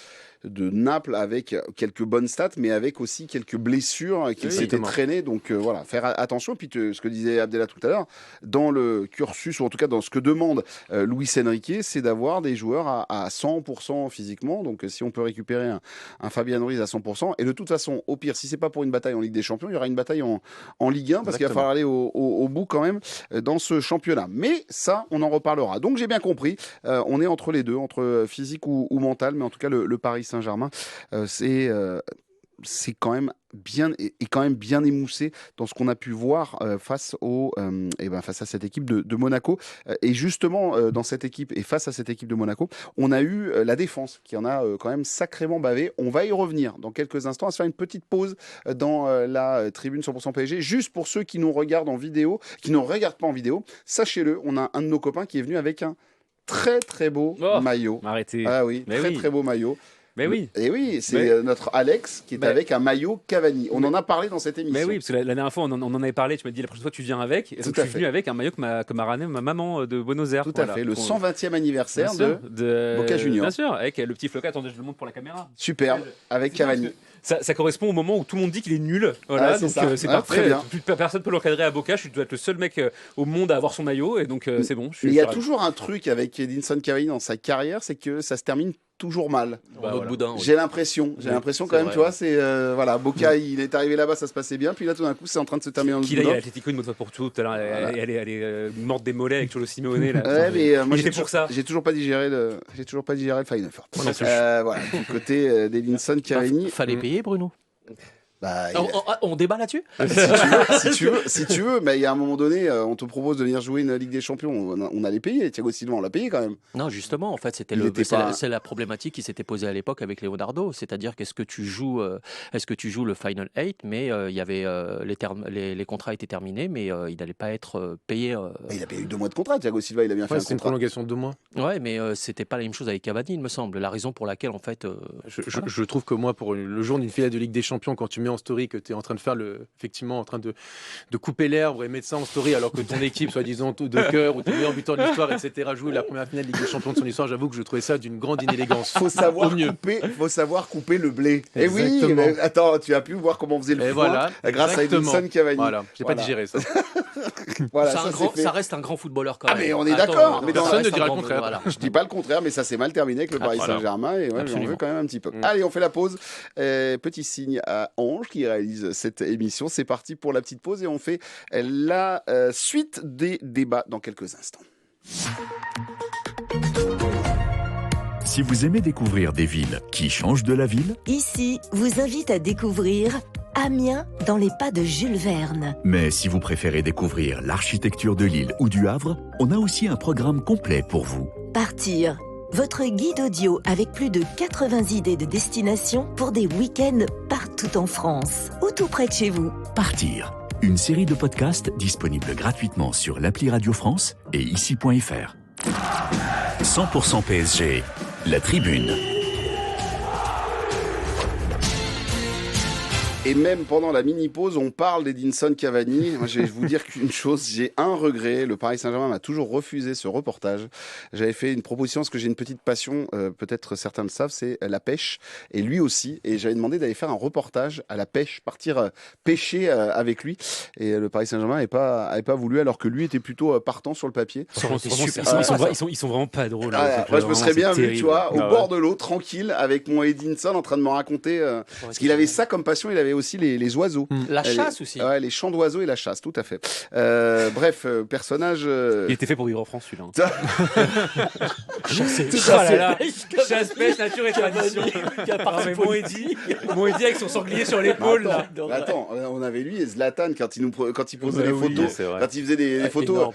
Naples avec quelques bonnes stats, mais avec aussi quelques blessures qui s'étaient exactement. traînées. Donc voilà, faire attention. Puis ce que disait Abdella tout à l'heure, dans le cursus, ou en tout cas dans ce que demande Luis Enrique, c'est d'avoir des joueurs à 100% physiquement. Donc si on peut récupérer un Fabien Ruiz à 100%, et de toute façon, au pire, si c'est pas pour une bataille en Ligue des Champions, il y aura une bataille en Ligue 1, parce qu'il va falloir aller au bout quand même dans ce championnat. Mais ça, on en reparlera. Donc j'ai bien compris, on est entre les deux, entre physique ou mental, mais en tout cas le Paris Saint-Germain, c'est quand même bien émoussé dans ce qu'on a pu voir face à cette équipe de Monaco. Et justement, dans cette équipe et face à cette équipe de Monaco, on a eu la défense qui en a quand même sacrément bavé. On va y revenir dans quelques instants. On va se faire une petite pause dans la tribune 100% PSG. Juste pour ceux qui nous regardent en vidéo, qui ne regardent pas en vidéo, sachez-le, on a un de nos copains qui est venu avec un très très beau maillot. Arrêtez. Ah oui, Mais très oui. très beau maillot. Mais oui. Et oui, c'est Mais- notre Alex qui est Mais- avec un maillot Cavani. On en a parlé dans cette émission. Mais oui, parce que la dernière fois, on en avait parlé. Tu m'as dit la prochaine fois, tu viens avec. Et Tout donc, à je suis fait. venu avec un maillot que m'a ramené ma maman de Buenos Aires. Tout à fait, le 120e anniversaire de Boca Juniors. Bien sûr, avec le petit floca. Attendez, je le montre pour la caméra. superbe, avec C'est bien, Cavani. parce que Ça correspond au moment où tout le monde dit qu'il est nul. Ah, Voilà, c'est donc ça. c'est Ah, parfait. très bien. Personne ne peut l'encadrer à Boca. Je dois être le seul mec au monde à avoir son maillot. Et donc, c'est bon. Mais il y a toujours un truc avec Edinson Cavani dans sa carrière, c'est que ça se termine toujours mal. En autre boudin, oui. J'ai l'impression Oui, quand c'est même, vrai, tu vois, ouais. c'est voilà, Boca, il est arrivé là-bas, ça se passait bien, puis là tout d'un coup, c'est en train de se terminer en Qu'il aille à boudin. l'Atlético une bonne fois pour toutes. Tout à l'heure, Voilà. elle est morte des mollets avec Cholo Simeone. Là. Ouais, mais moi Il j'ai était pour ça. j'ai toujours pas digéré le Final Four. Moi non plus. Voilà, du côté d'Edinson Cavani, Fallait payer, Bruno. bah, On débat là-dessus si tu veux, mais il y a un moment donné, on te propose de venir jouer une Ligue des Champions, on allait payer. Thiago Silva, on l'a payé quand même. Non, justement, en fait, c'était Il était pas- c'est la problématique qui s'était posée à l'époque avec Leonardo, c'est-à-dire qu'est-ce que tu joues le Final 8, mais il y avait les contrats étaient terminés, mais il n'allait pas être payé. Bah, il a payé 2 mois de contrat. Thiago Silva, il a bien fait Ouais, un c'est une contrat. prolongation de 2 mois. Ouais, mais c'était pas la même chose avec Cavani, il me semble. La raison pour laquelle, en fait, Je trouve que moi, pour le jour d'une finale de Ligue des Champions, quand tu mets en story que tu es en train de faire effectivement en train de couper l'herbe et mettre ça en story alors que ton équipe, soi-disant de cœur ou ton meilleur buteur de l'histoire, etc., joue la première finale de Ligue des Champions de son histoire, j'avoue que je trouvais ça d'une grande inélégance. Faut savoir Au mieux. couper le blé. Et oui, Exactement. mais attends, tu as pu voir comment on faisait le Et foin voilà, grâce exactement. à Edinson Cavani. Voilà, j'ai pas digéré ça. Voilà, c'est ça, un grand- c'est fait. ça reste un grand footballeur quand Ah, même. mais on est Attends, d'accord, mais ça personne reste ne dira un le grand- contraire. voilà. Je dis pas le contraire, mais ça s'est mal terminé avec le Paris voilà. Saint-Germain et ouais, j'en Absolument. veux quand même un petit peu. Allez, on fait la pause. Petit signe à Ange qui réalise cette émission. C'est parti pour la petite pause et on fait la suite des débats dans quelques instants. Si vous aimez découvrir des villes qui changent de la ville, Ici vous invite à découvrir Amiens dans les pas de Jules Verne. mais si vous préférez découvrir l'architecture de Lille ou du Havre, on a aussi un programme complet pour vous. Partir, votre guide audio avec plus de 80 idées de destinations pour des week-ends partout en France ou tout près de chez vous. Partir, une série de podcasts disponible gratuitement sur l'appli Radio France et ici.fr. 100% PSG, la tribune. Et même pendant la mini-pause, on parle d'Edinson Cavani. Moi, je vais vous dire qu'une chose, j'ai un regret. Le Paris Saint-Germain m'a toujours refusé ce reportage. J'avais fait une proposition parce que j'ai une petite passion, peut-être certains le savent, c'est la pêche. Et lui aussi. Et j'avais demandé d'aller faire un reportage à la pêche, partir pêcher avec lui. Et le Paris Saint-Germain n'avait pas voulu, alors que lui était plutôt partant sur le papier. Ça aurait été Franchement, super. ils sont vraiment pas drôles. Ah, hein, moi, je me serais bien vu, tu vois, au Ah ouais. bord de l'eau, tranquille, avec mon Edinson en train de me raconter. Parce qu'il avait ça comme passion, il avait aussi les oiseaux. La Elle chasse est- aussi. Ouais, les chants d'oiseaux et la chasse, tout à fait. Bref, personnage. Il était fait pour vivre en France, celui-là. hein. Chasser. Oh là là. Chasse, pêche, nature et tradition. Qui a Ah, parti mais pour Moedi avec son sanglier sur l'épaule. là. Attends, on avait lui et Zlatan quand il posait Bah les oui, photos, c'est vrai. quand il faisait des photos, énorme.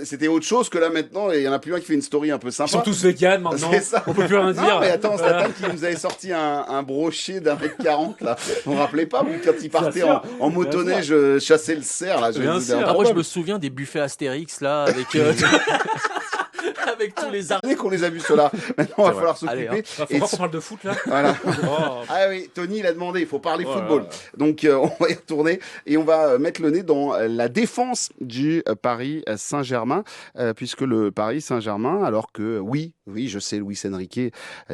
c'était autre chose que là maintenant. Et il y en a plus un qui fait une story un peu sympa. Ils sont tous véganes maintenant. C'est ça. On peut plus rien dire. Non, mais attends, Voilà. Zlatan qui nous avait sorti un brochet d'1m40 là. Vous vous rappelez pas, vous, quand il partait sûr. en motoneige chasser le cerf là. Bien sûr. Ah, moi, je me souviens des buffets Astérix là avec avec tous les arbres. Dès qu'on les a vus ceux-là, maintenant il va falloir Allez, s'occuper. Faut Et pas qu'on parle de foot là. voilà. Oh. Ah oui, Tony il a demandé, il faut parler Oh là football. là. Donc on va y retourner et on va mettre le nez dans la défense du Paris Saint-Germain, puisque le Paris Saint-Germain, alors que oui, je sais, Luis Enrique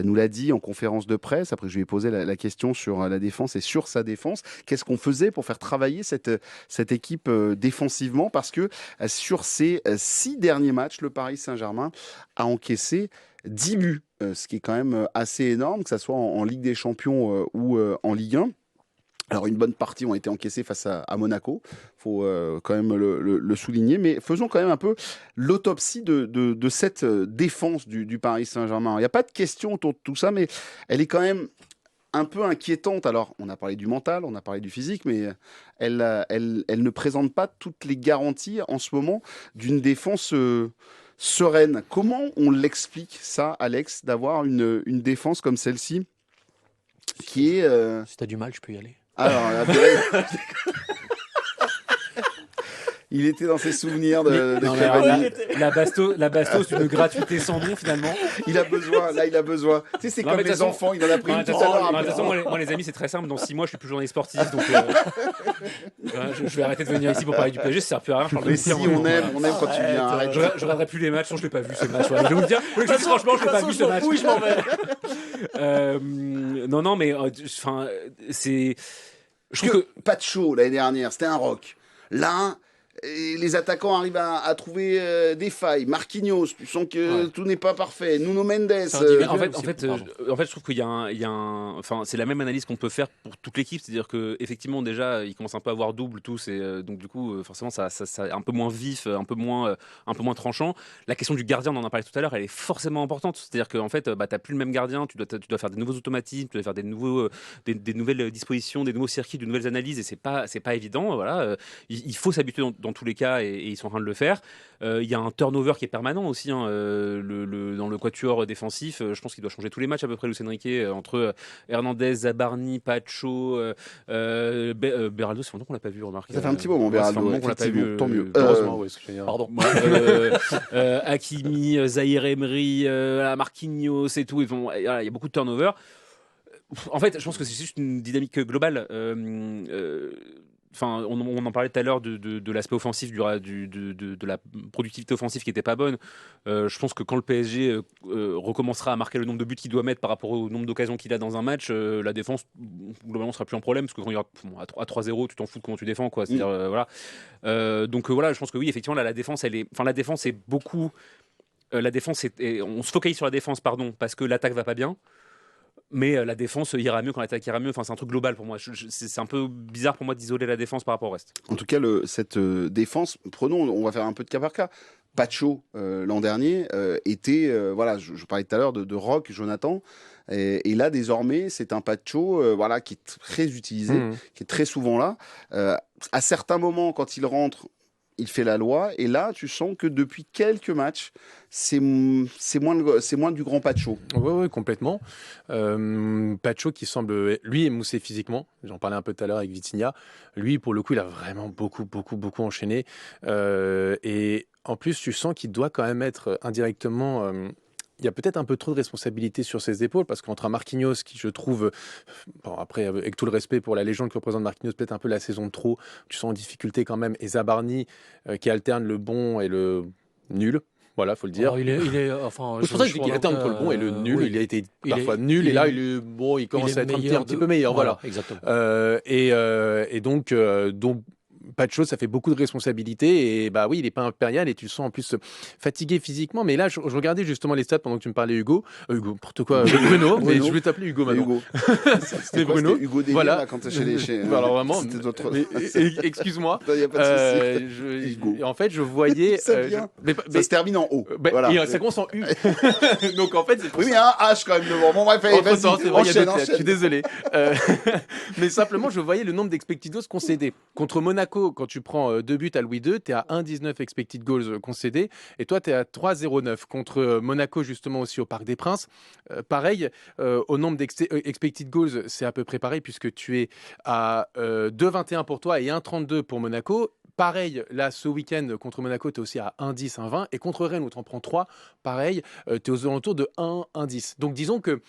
nous l'a dit en conférence de presse, après je lui ai posé la question sur la défense et sur sa défense, qu'est-ce qu'on faisait pour faire travailler cette équipe défensivement, parce que sur ces 6 derniers matchs, le Paris Saint-Germain a encaissé 10 buts, ce qui est quand même assez énorme, que ce soit en Ligue des Champions ou en Ligue 1. Alors une bonne partie ont été encaissées face à Monaco, faut quand même le souligner, mais faisons quand même un peu l'autopsie de cette défense du Paris Saint-Germain. Il n'y a pas de question autour de tout ça, mais elle est quand même un peu inquiétante. Alors, on a parlé du mental, on a parlé du physique, mais elle ne présente pas toutes les garanties en ce moment d'une défense sereine. Comment on l'explique ça, Alex, d'avoir une défense comme celle-ci qui est... Si t'as du mal, je peux y aller. Alors, Il était dans ses souvenirs de Non, mais Cavani. la bastos d'une gratuité sans nom finalement. Il a besoin. Tu sais, c'est Non, comme mais de les toute façon- enfants, il en a pris Non, une de tout toute à façon, l'heure. non, de toute façon, moi, les amis, c'est très simple. Dans 6 mois, je suis plus journaliste sportif, donc je vais arrêter de venir ici pour parler du PSG. Ça sert plus à rien. Je parle de Mais si, Milan, on aime quand tu viens. Arrête, Arrête. je regarderai plus les matchs, sinon je l'ai pas vu ce match. Voilà. Je vais vous le dire. Vous voulez que je dise franchement, je l'ai pas vu ce match. Oui, je m'en vais. Non, mais enfin, c'est. Je Parce trouve que. que Pacho, l'année dernière, c'était un rock. Là, les attaquants arrivent à trouver des failles. Marquinhos, tu sens que tout n'est pas parfait. Nuno Mendes. En fait, je trouve qu'il y a enfin, c'est la même analyse qu'on peut faire pour toute l'équipe, c'est-à-dire que effectivement déjà, ils commencent un peu à avoir double tous, et donc du coup, forcément, ça est un peu moins vif, un peu moins tranchant. La question du gardien, on en a parlé tout à l'heure, elle est forcément importante. C'est-à-dire qu'en fait, t'as plus le même gardien, tu dois faire des nouveaux automatismes, tu dois faire des nouvelles dispositions, des nouveaux circuits, de nouvelles analyses, et c'est pas évident. Voilà, il faut s'habituer dans tous les cas, et ils sont en train de le faire. Il y a un turnover qui est permanent aussi, hein, dans le quatuor défensif. Je pense qu'il doit changer tous les matchs à peu près, Luis Enrique, entre Hernandez, Zabarni, Pacho, Beraldo. Ça fait longtemps qu'on l'a pas vu, remarquez. Ça fait un petit moment, Beraldo. Ça fait un moment qu'on l'a pas vu. Tant mieux. Heureusement, ouais, ce que je veux dire. Pardon. Hakimi, Zahir Emery, Marquinhos et tout. Il y a beaucoup de turnover. En fait, je pense que c'est juste une dynamique globale. Enfin, on en parlait tout à l'heure de l'aspect offensif, de la productivité offensive qui n'était pas bonne. Je pense que quand le PSG recommencera à marquer le nombre de buts qu'il doit mettre par rapport au nombre d'occasions qu'il a dans un match, la défense globalement sera plus un problème, parce que quand il y aura à 3-0, tu t'en fous de comment tu défends, quoi. C'est-à-dire, voilà. Donc voilà, je pense que oui, effectivement, là, la défense est beaucoup. La défense on se focalise sur la défense, parce que l'attaque va pas bien. Mais la défense ira mieux quand l'attaque ira mieux. Enfin, c'est un truc global pour moi. C'est un peu bizarre pour moi d'isoler la défense par rapport au reste. En tout cas, cette défense, on va faire un peu de cas par cas. Pacho, l'an dernier, était, voilà, je parlais tout à l'heure de Rock, Jonathan. Et là, désormais, c'est un Pacho voilà, qui est très utilisé, qui est très souvent là. À certains moments, quand il rentre, il fait la loi. Et là, tu sens que depuis quelques matchs, c'est moins du grand Pacho. Oui, complètement. Pacho qui semble, lui, émoussé physiquement. J'en parlais un peu tout à l'heure avec Vitinha. Lui, pour le coup, il a vraiment beaucoup enchaîné. Et en plus, tu sens qu'il doit quand même être indirectement... il y a peut-être un peu trop de responsabilité sur ses épaules, parce qu'entre un Marquinhos qui, je trouve, bon, après, avec tout le respect pour la légende que représente Marquinhos, peut-être un peu la saison de trop, tu sens en difficulté quand même, et Zabarni qui alterne le bon et le nul. Voilà, faut le dire. Alors, enfin, c'est pour ça qu'il alterne entre le bon et le nul. Oui. Il a été parfois nul, et là, il commence à être un petit peu meilleur. Voilà. Exactement. Et donc, Pacho, ça fait beaucoup de responsabilités, et bah oui, il est pas impérial, et tu le sens en plus fatigué physiquement. Mais là, je regardais justement les stats pendant que tu me parlais, Hugo, n'importe quoi, Bruno, mais je vais t'appeler Hugo maintenant. Hugo. C'était Bruno. Hugo Délire, voilà. Là, quand t'es chez les. Alors vraiment, c'était d'autres. excuse-moi. Il n'y a pas de souci. Hugo. En fait, je voyais. Ça se termine en O. Voilà. Et ça commence en U. Donc en fait, c'est. Oui, mais il y a un H quand même devant. Bon, bref, vas-y, enchaîne. Je suis désolé. Mais simplement, je voyais le nombre d'expected goals concédés. Contre Monaco, quand tu prends 2 buts à Louis II, tu es à 1,19 expected goals concédés, et toi, tu es à 3,09. Contre Monaco, justement, aussi au Parc des Princes. Pareil, au nombre d'expected goals, c'est à peu près pareil, puisque tu es à 2,21 pour toi et 1,32 pour Monaco. Pareil, là, ce week-end, contre Monaco, tu es aussi à 1,10, 1,20. Et contre Rennes, où tu en prends 3, pareil, tu es aux alentours de 1,10. Donc, disons que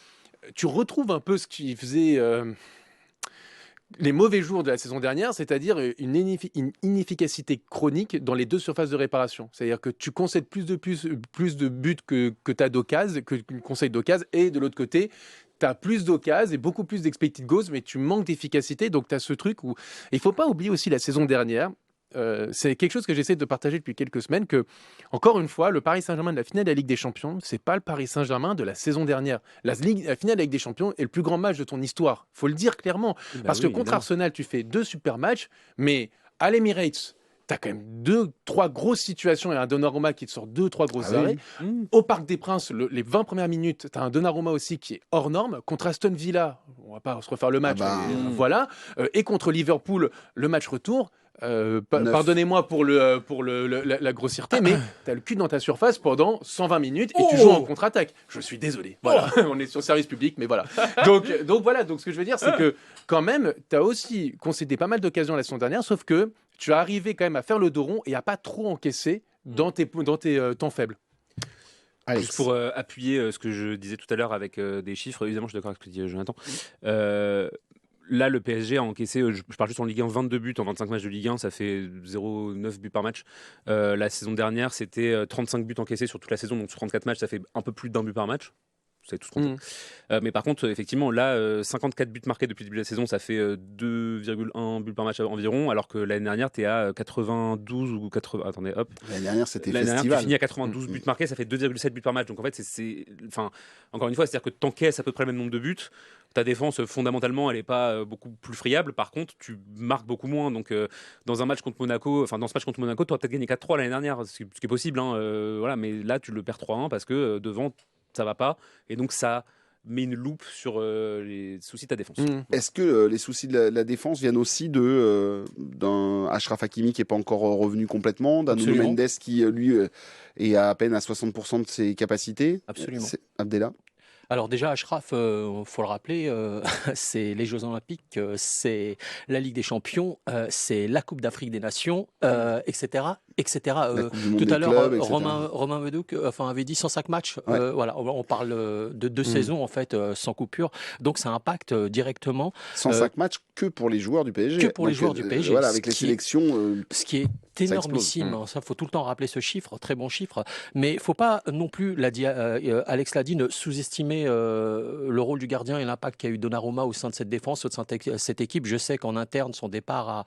tu retrouves un peu ce qui faisait... les mauvais jours de la saison dernière, c'est-à-dire une inefficacité chronique dans les deux surfaces de réparation. C'est-à-dire que tu concèdes plus de buts que tu as d'occasions, que tu concèdes d'occasions, et de l'autre côté, tu as plus d'occasions et beaucoup plus d'expected goals, mais tu manques d'efficacité. Donc, tu as ce truc où... Il ne faut pas oublier aussi la saison dernière. C'est quelque chose que j'essaie de partager depuis quelques semaines, que, encore une fois, le Paris Saint-Germain de la finale de la Ligue des Champions, c'est pas le Paris Saint-Germain de la saison dernière. La finale de la Ligue des Champions est le plus grand match de ton histoire. Faut le dire clairement. Parce que contre Arsenal, tu fais 2 super matchs, mais à l'Emirates, tu as quand même 2-3 grosses situations et un Donnarumma qui te sort 2-3 grosses arrêts. Au Parc des Princes, les 20 premières minutes, tu as un Donnarumma aussi qui est hors norme. Contre Aston Villa, on va pas se refaire le match, voilà. Et contre Liverpool, le match retour. Pardonnez-moi pour la grossièreté, mais tu as le cul dans ta surface pendant 120 minutes et tu joues en contre-attaque. Je suis désolé. Voilà. On est sur service public, mais voilà. Donc voilà. Donc ce que je veux dire, c'est que quand même, tu as aussi concédé pas mal d'occasions la saison dernière, sauf que tu es arrivé quand même à faire le dos rond et à pas trop encaisser dans tes temps faibles. Alex. Juste pour appuyer ce que je disais tout à l'heure avec des chiffres, évidemment, je suis d'accord avec ce que dit Jonathan. Là, le PSG a encaissé, je parle juste en Ligue 1, 22 buts en 25 matchs de Ligue 1, ça fait 0,9 buts par match. La saison dernière, c'était 35 buts encaissés sur toute la saison, donc sur 34 matchs, ça fait un peu plus d'1 but par match. C'est tout ce qu'on mais par contre, effectivement, là, 54 buts marqués depuis le début de la saison, ça fait 2,1 buts par match environ, alors que l'année dernière, tu es à 92 ou 80. Attendez, hop. L'année dernière, c'était L'année dernière, festival. tu finis à 92 buts marqués, ça fait 2,7 buts par match. Donc en fait, enfin, encore une fois, c'est-à-dire que tu encaisses à peu près le même nombre de buts. Ta défense, fondamentalement, elle n'est pas beaucoup plus friable. Par contre, tu marques beaucoup moins. Donc, dans un match contre Monaco, enfin, dans ce match contre Monaco, tu aurais peut-être gagné 4-3 l'année dernière, ce qui est possible. Hein, voilà, mais là, tu le perds 3-1 parce que devant, ça va pas. Et donc, ça met une loupe sur les soucis de ta défense. Est-ce que les soucis de la défense viennent aussi d'un Achraf Hakimi qui n'est pas encore revenu complètement, d'un Nuno Mendes qui, lui, est à peine à 60% de ses capacités? Absolument. Abdellah? Alors déjà, Achraf, faut le rappeler, c'est les Jeux Olympiques, c'est la Ligue des Champions, c'est la Coupe d'Afrique des Nations, etc. etc. Tout à l'heure, Romain Medouk avait dit 105 matchs. Ouais. Voilà, on parle de 2 saisons en fait, sans coupure. Donc ça impacte directement. 105 matchs que pour les joueurs du PSG. Que pour les joueurs du PSG. Voilà, avec les sélections. Ce qui est énormissime. Ça, faut tout le temps rappeler ce chiffre, très bon chiffre. Mais il ne faut pas non plus, Alex l'a dit, ne sous-estimer le rôle du gardien et l'impact qu'a eu Donnarumma au sein de cette défense, au sein de cette équipe. Je sais qu'en interne, son départ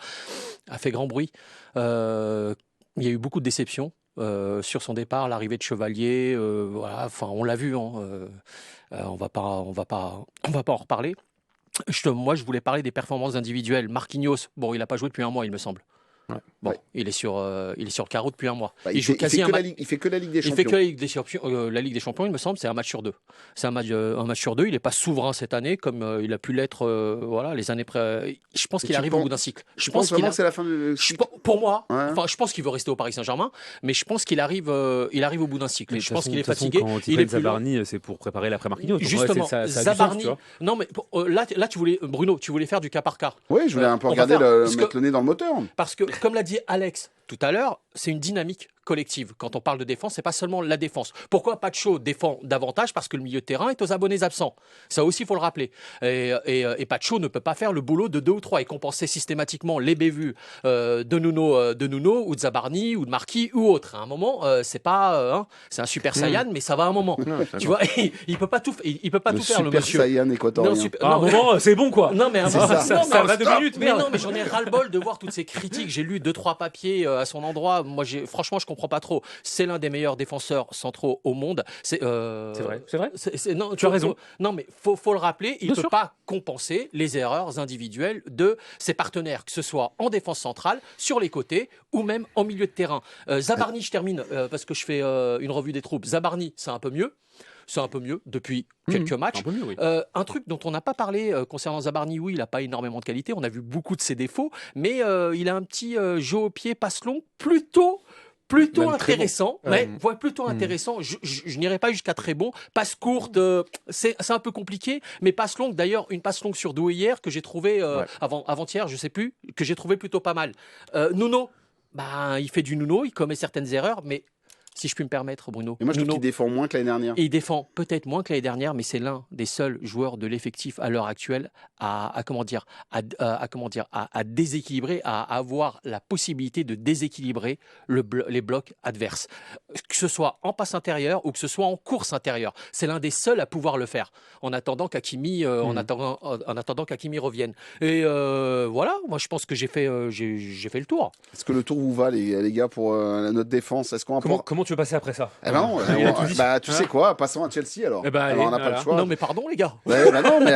a fait grand bruit. Il y a eu beaucoup de déceptions sur son départ, l'arrivée de Chevalier. Voilà, enfin, on l'a vu. On va pas en reparler. Moi, je voulais parler des performances individuelles. Marquinhos, bon, il n'a pas joué depuis un mois, il me semble. Ouais. Bon, il est sur le carreau depuis un mois. Il fait que la Ligue des Champions. Il fait que la Ligue des Champions. La Ligue des Champions, il me semble, c'est un match sur 2. C'est un match sur 2. Il n'est pas souverain cette année comme il a pu l'être les années près. Je pense qu'il arrive au bout d'un cycle. Je pense vraiment que c'est la fin du cycle. Pour moi, ouais. Je pense qu'il veut rester au Paris Saint-Germain, mais je pense qu'il arrive au bout d'un cycle. Mais je pense qu'il est fatigué. Quand il est Zabarni, c'est pour préparer l'après Marquinhos. Justement, Zabarni. Non, mais là, tu voulais, Bruno, tu voulais faire du cas par cas. Oui, je voulais un peu mettre le nez dans le moteur. Parce que, comme l'a dit Alex tout à l'heure, c'est une dynamique collective. Quand on parle de défense, c'est pas seulement la défense. Pourquoi Pacho défend davantage? Parce que le milieu de terrain est aux abonnés absents. Ça aussi, il faut le rappeler. Et Pacho ne peut pas faire le boulot de 2 ou 3 et compenser systématiquement les bévues de Nuno ou de Zabarni ou de Marquis ou autre. À un moment, c'est pas, c'est un super Saiyan, mais ça va à un moment. Tu vois, il peut pas tout, il peut pas tout faire le monsieur. Super Saiyan équatorien. À un moment, c'est bon quoi. Non mais ça va 2 minutes. Mais non, mais j'en ai ras-le-bol de voir toutes ces critiques. J'ai lu 2-3 papiers à son endroit. Moi, franchement, je comprends pas trop. C'est l'un des meilleurs défenseurs centraux au monde. C'est vrai. Non, tu as raison. Non, mais faut le rappeler. Il ne peut pas compenser les erreurs individuelles de ses partenaires, que ce soit en défense centrale, sur les côtés ou même en milieu de terrain. Zabarni, je termine parce que je fais une revue des troupes. Zabarni, c'est un peu mieux. C'est un peu mieux depuis quelques matchs. Oui. Un truc dont on n'a pas parlé concernant Zabarni, oui, il n'a pas énormément de qualité. On a vu beaucoup de ses défauts, mais il a un petit jeu au pied, passe long, plutôt intéressant. Bon. Mais plutôt intéressant. Je n'irai pas jusqu'à très bon. Passe courte, c'est un peu compliqué, mais passe longue. D'ailleurs, une passe longue sur Doué hier que j'ai trouvé avant-hier, je sais plus, que j'ai trouvé plutôt pas mal. Nuno, il fait du Nuno, il commet certaines erreurs, mais si je puis me permettre, Bruno. Et moi, je trouve qu'il défend moins que l'année dernière. Et il défend peut-être moins que l'année dernière, mais c'est l'un des seuls joueurs de l'effectif à l'heure actuelle à déséquilibrer, à avoir la possibilité de déséquilibrer les blocs adverses. Que ce soit en passe intérieure ou que ce soit en course intérieure. C'est l'un des seuls à pouvoir le faire en attendant qu'Hakimi revienne. Et voilà, moi je pense que j'ai fait le tour. Est-ce que le tour vous va, les gars, pour notre défense? Est-ce qu'on Comment tu veux passer après ça? Non, tu sais quoi, passons à Chelsea alors. Alors on n'a pas le choix. Non mais pardon les gars. Non mais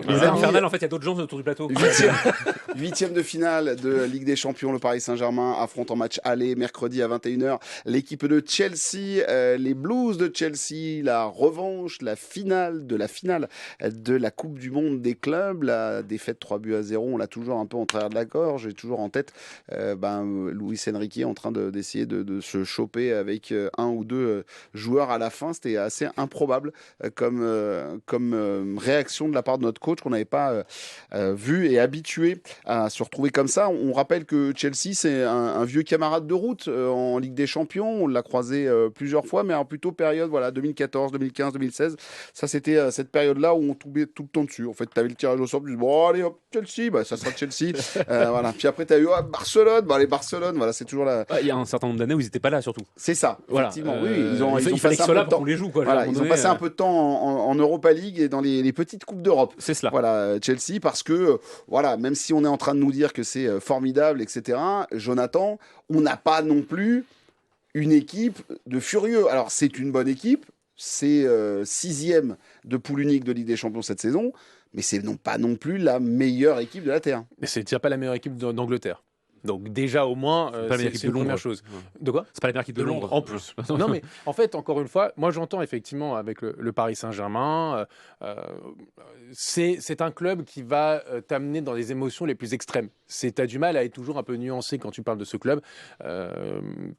les infernales, en fait, il y a d'autres gens autour du plateau. 8e de finale de Ligue des Champions, le Paris Saint-Germain affronte en match aller mercredi à 21h l'équipe de Chelsea, les Blues de Chelsea, la revanche, la finale de la Coupe du Monde des clubs, la défaite 3-0, on l'a toujours un peu en travers de la gorge. J'ai toujours en tête Luis Enrique en train d'essayer de se choper avec un ou deux joueurs à la fin. C'était assez improbable comme réaction de la part de notre coach qu'on n'avait pas vu et habitué à se retrouver comme ça. On rappelle que Chelsea, c'est un vieux camarade de route en Ligue des Champions. On l'a croisé plusieurs fois, mais en plutôt période 2014, 2015, 2016. Ça, c'était cette période-là où on tombait tout le temps dessus. En fait, tu avais le tirage au sort, tu dis bon, allez hop, Chelsea, ça sera Chelsea. Voilà. Puis après, tu as eu Barcelone, les Barcelone, voilà, c'est toujours là. Il y a un certain nombre d'années où ils n'étaient pas là, surtout. C'est ça, voilà. Effectivement. Oui, ils ont fallait passé un peu de temps. On les joue, quoi. Voilà, ils ont passé un peu de temps en Europa League et dans les petites coupes d'Europe. C'est cela. Voilà, Chelsea, parce que même si on est en train de nous dire que c'est formidable, etc., Jonathan, on n'a pas non plus une équipe de furieux. Alors, c'est une bonne équipe, c'est 6e de poule unique de Ligue des Champions cette saison, mais c'est pas non plus la meilleure équipe de la Terre. Mais c'est déjà pas la meilleure équipe d'Angleterre. Donc déjà au moins, c'est une première chose. De quoi ? C'est pas la meilleure équipe de Londres. En plus. Non mais en fait, encore une fois, moi j'entends effectivement avec le Paris Saint-Germain, c'est un club qui va t'amener dans les émotions les plus extrêmes. T'as du mal à être toujours un peu nuancé quand tu parles de ce club,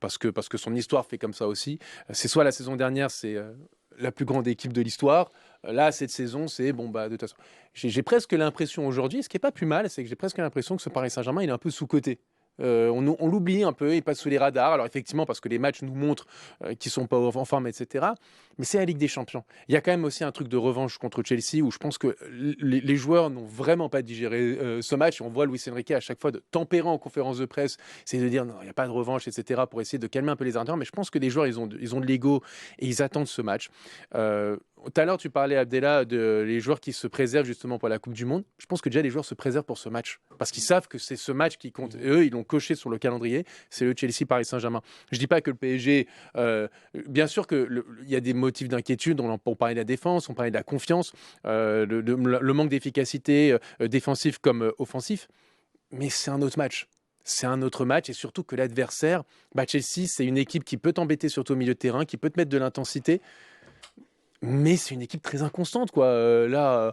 parce que son histoire fait comme ça aussi. C'est soit la saison dernière, c'est la plus grande équipe de l'histoire. Là, cette saison, c'est de toute façon. J'ai presque l'impression aujourd'hui, ce qui est pas plus mal, c'est que j'ai presque l'impression que ce Paris Saint-Germain, il est un peu sous-coté. On l'oublie un peu, il passe sous les radars. Alors effectivement, parce que les matchs nous montrent qu'ils sont pas en forme, etc. Mais c'est la Ligue des Champions. Il y a quand même aussi un truc de revanche contre Chelsea où je pense que les joueurs n'ont vraiment pas digéré ce match. On voit Luis Enrique à chaque fois de tempérer en conférence de presse, c'est de dire non, il n'y a pas de revanche, etc. pour essayer de calmer un peu les ardeurs. Mais je pense que les joueurs, ils ont de l'ego et ils attendent ce match. Tout à l'heure, tu parlais, Abdellah, de les joueurs qui se préservent justement pour la Coupe du Monde. Je pense que déjà les joueurs se préservent pour ce match parce qu'ils savent que c'est ce match qui compte. Et eux, ils l'ont coché sur le calendrier. C'est le Chelsea-Paris Saint-Germain. Je dis pas que le PSG, bien sûr qu'il y a des motifs d'inquiétude. On parlait de la défense, on parlait de la confiance, le manque d'efficacité défensif comme offensif. Mais c'est un autre match. C'est un autre match et surtout que l'adversaire, Chelsea, c'est une équipe qui peut t'embêter surtout au milieu de terrain, qui peut te mettre de l'intensité. Mais c'est une équipe très inconstante, quoi.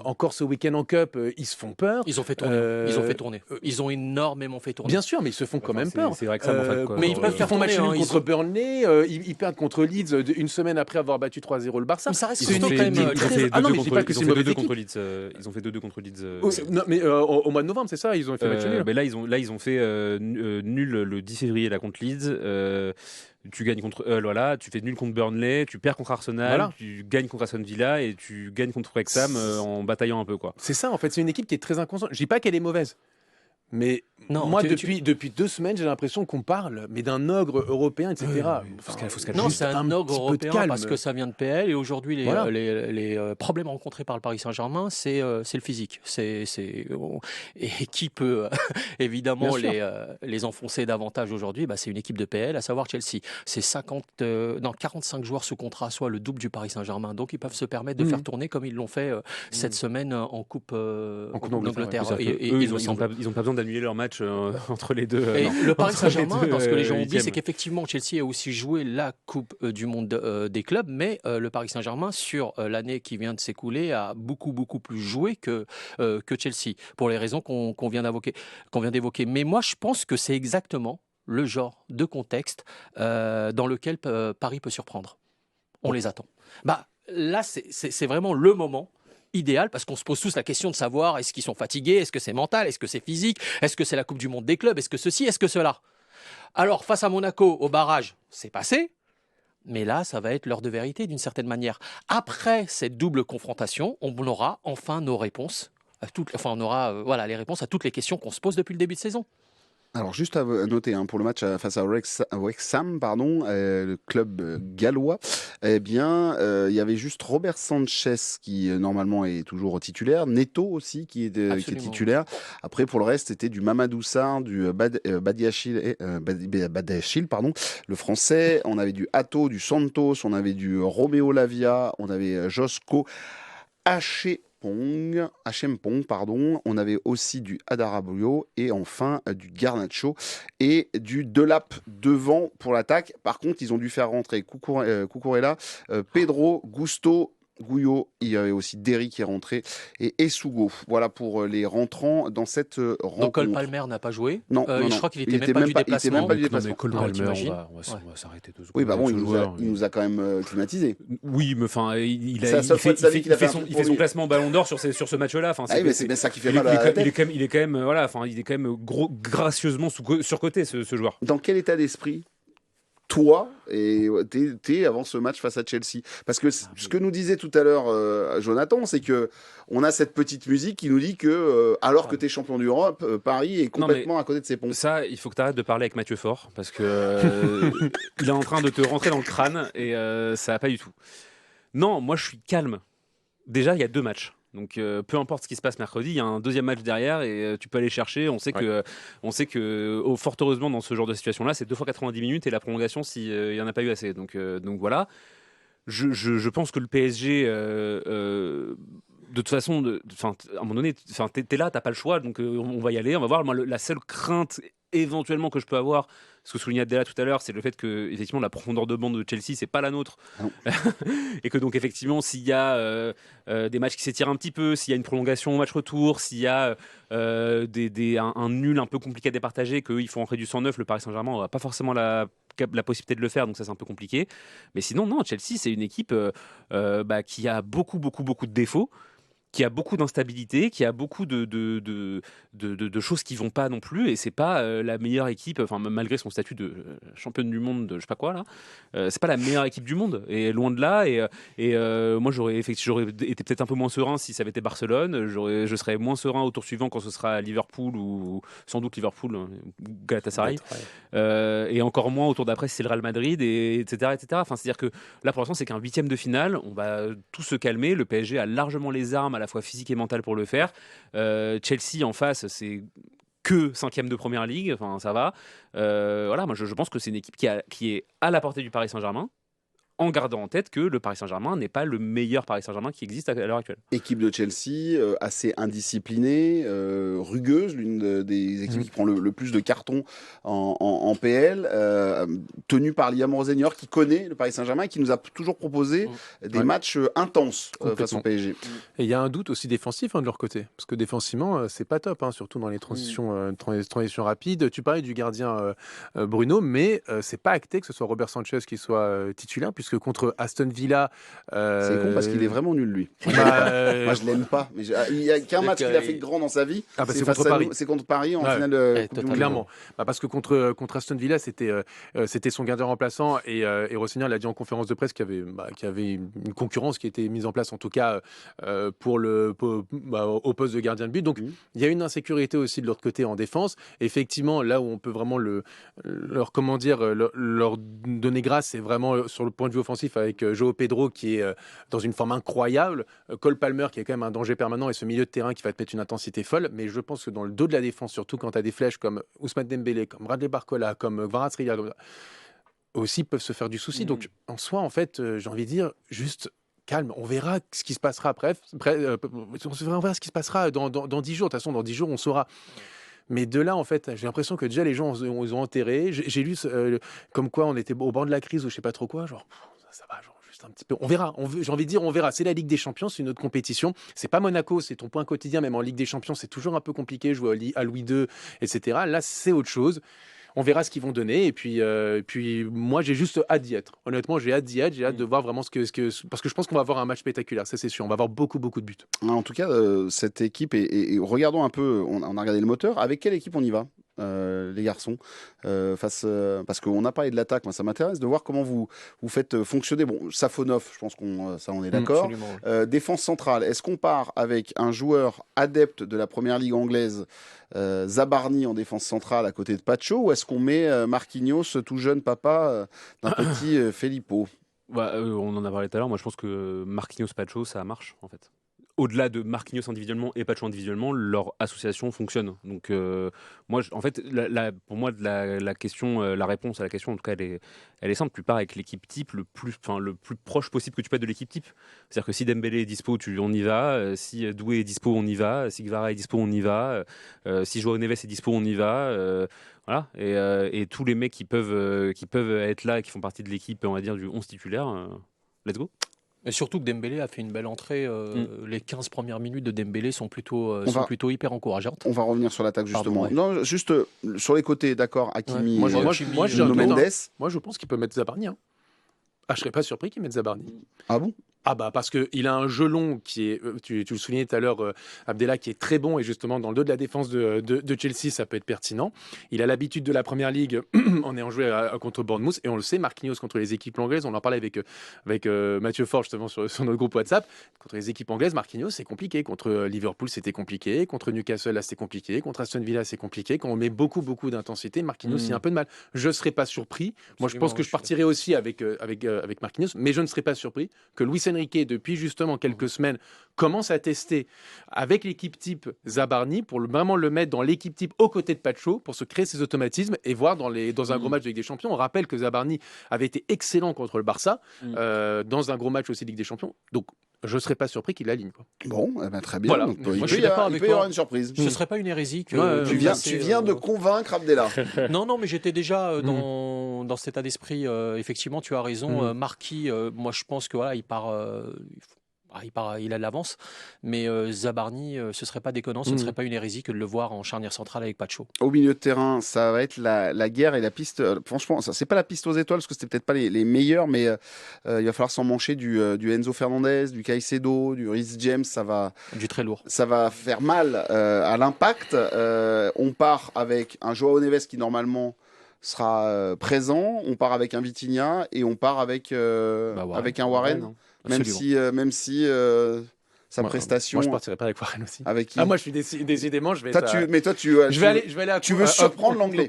Encore ce week-end en Cup, ils se font peur. Ils ont fait tourner. Ils ont énormément fait tourner. Bien sûr, mais ils se font quand même peur. C'est vrai que ça, en fait, quoi. Mais ils peuvent faire font match tourner. nul contre Burnley, ils perdent contre Leeds une semaine après avoir battu 3-0 le Barça. Mais ça reste Ils ont fait 2-2 contre Leeds. Ils ont fait 2-2 contre Leeds. Non, mais au mois de novembre, c'est ça. Ils ont fait match nul. Mais là, ils ont fait nul le 10 février là contre Leeds. Tu gagnes contre tu fais nul contre Burnley, tu perds contre Arsenal, tu gagnes contre Aston Villa et tu gagnes contre Wrexham en bataillant un peu, quoi. C'est ça, en fait, c'est une équipe qui est très inconstante. Je dis pas qu'elle est mauvaise, mais moi depuis 2 semaines, j'ai l'impression qu'on parle d'un ogre européen, etc. Non, c'est un ogre européen parce que ça vient de PL et aujourd'hui les problèmes rencontrés par le Paris Saint-Germain, c'est le physique. Et qui peut évidemment les enfoncer davantage aujourd'hui, c'est une équipe de PL, à savoir Chelsea. C'est 45 joueurs sous contrat, soit le double du Paris Saint-Germain. Donc ils peuvent se permettre de faire tourner comme ils l'ont fait cette semaine en Coupe d'Angleterre. Ils n'ont pas besoin d'annuler leur match entre les deux. Et le Paris Saint-Germain, dans ce que les gens oublient, c'est qu'effectivement Chelsea a aussi joué la Coupe du Monde des clubs, mais le Paris Saint-Germain, sur l'année qui vient de s'écouler, a beaucoup plus joué que Chelsea, pour les raisons qu'on vient d'évoquer. Mais moi, je pense que c'est exactement le genre de contexte dans lequel Paris peut surprendre. On les attend. Là, c'est vraiment le moment idéal, parce qu'on se pose tous la question de savoir est-ce qu'ils sont fatigués, est-ce que c'est mental, est-ce que c'est physique, est-ce que c'est la Coupe du Monde des clubs, est-ce que ceci, est-ce que cela. Alors face à Monaco au barrage, c'est passé, mais là ça va être l'heure de vérité d'une certaine manière. Après cette double confrontation, on aura enfin nos réponses on aura les réponses à toutes les questions qu'on se pose depuis le début de saison. Alors juste à noter pour le match face à Wrexham, le club gallois, il y avait juste Robert Sanchez qui normalement est toujours titulaire, Neto aussi qui est titulaire. Après pour le reste c'était du Mamadou Sarr, du Badiachil, le français. On avait du Hato, du Santos, on avait du Romeo Lavia, on avait Josko Hachempong, on avait aussi du Adarabioyo et enfin du Garnacho et du Delap devant pour l'attaque. Par contre, ils ont dû faire rentrer Cucurella, Pedro, Gusto, Gouillot, il y avait aussi Derry qui est rentré et Essougo. Voilà pour les rentrants dans cette rencontre. Donc Cole Palmer n'a pas joué. Non, je crois qu'il était même pas du déplacement. Cole Palmer, t'imagines on va s'arrêter 2 secondes. Oui, bah bon, avec il nous a quand même climatisé. Oui, mais enfin, il C'est la seule fois de sa vie qu'il a fait un truc il pour fait son lui. classement Ballon d'Or sur ce match-là. Enfin, mais c'est bien ça qui fait il mal à la est tête. quand même, voilà, enfin, il est quand même gracieusement surcoté ce joueur. Dans quel état d'esprit toi, et t'es avant ce match face à Chelsea? Parce que ce que nous disait tout à l'heure Jonathan, c'est que on a cette petite musique qui nous dit que, alors que t'es champion d'Europe, Paris est complètement à côté de ses pompes. Ça, il faut que tu arrêtes de parler avec Mathieu Faure, parce que il est en train de te rentrer dans le crâne, et ça va pas du tout. Non, moi je suis calme. Déjà, il y a 2 matchs. Donc peu importe ce qui se passe mercredi, il y a un deuxième match derrière et tu peux aller chercher. On sait que fort heureusement dans ce genre de situation-là, c'est 2 fois 90 minutes et la prolongation s'il n'y en a pas eu assez. Donc voilà. Je pense que le PSG, de toute façon, à un moment donné, t'es là, t'as pas le choix, donc on va y aller, on va voir. Moi, la seule crainte éventuellement que je peux avoir, ce que soulignait Adela tout à l'heure, c'est le fait que effectivement la profondeur de banc de Chelsea c'est pas la nôtre, et que donc effectivement s'il y a des matchs qui s'étirent un petit peu, s'il y a une prolongation au match retour, s'il y a un nul un peu compliqué à départager, qu'il faut rentrer du 109, le Paris Saint-Germain n'aura pas forcément la possibilité de le faire, donc ça c'est un peu compliqué. Mais sinon non, Chelsea c'est une équipe qui a beaucoup de défauts, qui a beaucoup d'instabilité, qui a beaucoup de choses qui vont pas non plus, et c'est pas la meilleure équipe, enfin malgré son statut de championne du monde de je sais pas quoi là, c'est pas la meilleure équipe du monde, et loin de là. Et moi j'aurais été peut-être un peu moins serein si ça avait été Barcelone, je serais moins serein au tour suivant quand ce sera Liverpool, ou sans doute Liverpool ou Galatasaray, et encore moins au tour d'après si c'est le Real Madrid, etc. Enfin, c'est-à-dire que là pour l'instant c'est qu'un 8e de finale, on va tout se calmer, le PSG a largement les armes à la fois physique et mentale pour le faire. Chelsea en face, c'est que 5e de première ligue, enfin ça va. Voilà, moi je pense que c'est une équipe qui est à la portée du Paris Saint-Germain, en gardant en tête que le Paris Saint-Germain n'est pas le meilleur Paris Saint-Germain qui existe à l'heure actuelle. Équipe de Chelsea, assez indisciplinée, rugueuse, l'une des équipes qui prend le plus de cartons en PL, tenue par Liam Rosenior qui connaît le Paris Saint-Germain et qui nous a toujours proposé des matchs intenses face au PSG. Et il y a un doute aussi défensif de leur côté, parce que défensivement, c'est pas top, surtout dans les transitions rapides. Tu parlais du gardien Bruno, mais c'est pas acté que ce soit Robert Sanchez qui soit titulaire, puisque contre Aston Villa... C'est con parce qu'il est vraiment nul, lui. Moi, je l'aime pas. Mais il y a qu'un match qu'il a fait de grand dans sa vie. C'est contre Paris. C'est contre Paris en finale de Coupe du Monde. Clairement. Parce que contre Aston Villa, c'était son gardien remplaçant, et Rossinier l'a dit en conférence de presse qu'il y avait une concurrence qui était mise en place, en tout cas au poste de gardien de but. Donc il y a une insécurité aussi de l'autre côté en défense. Effectivement, là où on peut vraiment leur donner grâce, c'est vraiment sur le point de vue offensif avec João Pedro qui est dans une forme incroyable, Cole Palmer qui est quand même un danger permanent, et ce milieu de terrain qui va te mettre une intensité folle. Mais je pense que dans le dos de la défense, surtout quand tu as des flèches comme Ousmane Dembélé, comme Bradley Barcola, comme Kvaratskhelia, aussi peuvent se faire du souci. Donc en soi, en fait, j'ai envie de dire juste calme, on verra ce qui se passera après. On verra ce qui se passera dans 10 jours. De toute façon, dans 10 jours, on saura. Mais de là, en fait, j'ai l'impression que déjà les gens ils ont enterré. J'ai lu comme quoi on était au bord de la crise ou je sais pas trop quoi. Genre, ça va, genre juste un petit peu. On verra. J'ai envie de dire, on verra. C'est la Ligue des Champions, c'est une autre compétition. C'est pas Monaco, c'est ton point quotidien. Même en Ligue des Champions, c'est toujours un peu compliqué. Jouer à Louis II, etc. Là, c'est autre chose. On verra ce qu'ils vont donner, et puis moi j'ai juste hâte d'y être. Honnêtement, j'ai hâte d'y être, j'ai hâte de voir vraiment parce que je pense qu'on va avoir un match spectaculaire, ça c'est sûr. On va avoir beaucoup de buts. En tout cas, cette équipe, et regardons un peu, on a regardé le moteur. Avec quelle équipe on y va, les garçons, parce qu'on a parlé de l'attaque. Moi, ça m'intéresse de voir comment vous faites fonctionner. Bon, Safonov, je pense on est d'accord. Défense centrale, est-ce qu'on part avec un joueur adepte de la première ligue anglaise, Zabarni en défense centrale à côté de Pacho, ou est-ce qu'on met Marquinhos, ce tout jeune papa d'un petit Filippo? On en a parlé tout à l'heure. Moi, je pense que Marquinhos, Pacho, ça marche en fait. Au-delà de Marquinhos individuellement et Pacho individuellement, leur association fonctionne. Donc, moi, en fait, pour moi, la question, la réponse à la question, en tout cas, elle est simple. Tu pars avec l'équipe type le plus proche possible que tu peux être de l'équipe type. C'est-à-dire que si Dembélé est dispo, on y va. Si Doué est dispo, on y va. Si Guevara est dispo, on y va. Si João Neves est dispo, on y va. Voilà. Et tous les mecs qui peuvent être là et qui font partie de l'équipe, on va dire, du 11 titulaire, let's go. Et surtout que Dembélé a fait une belle entrée. Les 15 premières minutes de Dembélé sont plutôt hyper encourageantes. On va revenir sur l'attaque justement. Pardon, ouais. Non, juste sur les côtés, d'accord, Hakimi Moi, et j'ai un Nuno doute, hein. Mendes. Moi, je pense qu'il peut mettre Zabarni. Hein. Ah, je serais pas surpris qu'il mette Zabarni. Ah bon? Ah bah parce qu'il a un jeu long qui est, tu le soulignais tout à l'heure, Abdellah, qui est très bon, et justement dans le dos de la défense de Chelsea, ça peut être pertinent. Il a l'habitude de la Première Ligue en ayant joué contre Bournemouth, et on le sait, Marquinhos contre les équipes anglaises, on en parlait avec Mathieu Faure justement sur notre groupe WhatsApp, contre les équipes anglaises, Marquinhos c'est compliqué, contre Liverpool c'était compliqué, contre Newcastle là c'était compliqué, contre Aston Villa c'est compliqué, quand on met beaucoup d'intensité, Marquinhos il y a un peu de mal. Je serais pas surpris, moi je pense que je partirais aussi avec Marquinhos, mais je ne serais pas surpris que Luis Enrique, depuis justement quelques semaines, commence à tester avec l'équipe type Zabarni pour vraiment le mettre dans l'équipe type aux côtés de Pacho pour se créer ses automatismes et voir dans un gros match de Ligue des Champions. On rappelle que Zabarni avait été excellent contre le Barça dans un gros match aussi de Ligue des Champions. Donc, je ne serais pas surpris qu'il l'aligne. Bon, très bien. Voilà. Donc, Moi, je suis d'accord avec il peut y avoir une surprise. Ce ne serait pas une hérésie que Tu viens de convaincre Abdellah. Non, mais j'étais déjà dans cet état d'esprit. Effectivement, tu as raison. Marquis, moi, je pense que voilà, il part. Il a de l'avance, mais Zabarni, ce serait pas déconnant, ce ne serait pas une hérésie que de le voir en charnière centrale avec Pacho. Au milieu de terrain, ça va être la guerre et la piste. Franchement, ça c'est pas la piste aux étoiles parce que c'était peut-être pas les meilleurs, mais il va falloir s'en mancher du Enzo Fernandez, du Caicedo, du Reece James. Du très lourd. Ça va faire mal à l'impact. On part avec un Joao Neves qui normalement sera présent. On part avec un Vitinha et on part avec un Warren. Même si sa prestation. Moi, je partirais pas avec Warren aussi. Avec qui? Moi, je suis décidément, je vais. Je vais aller. Tu veux surprendre l'anglais.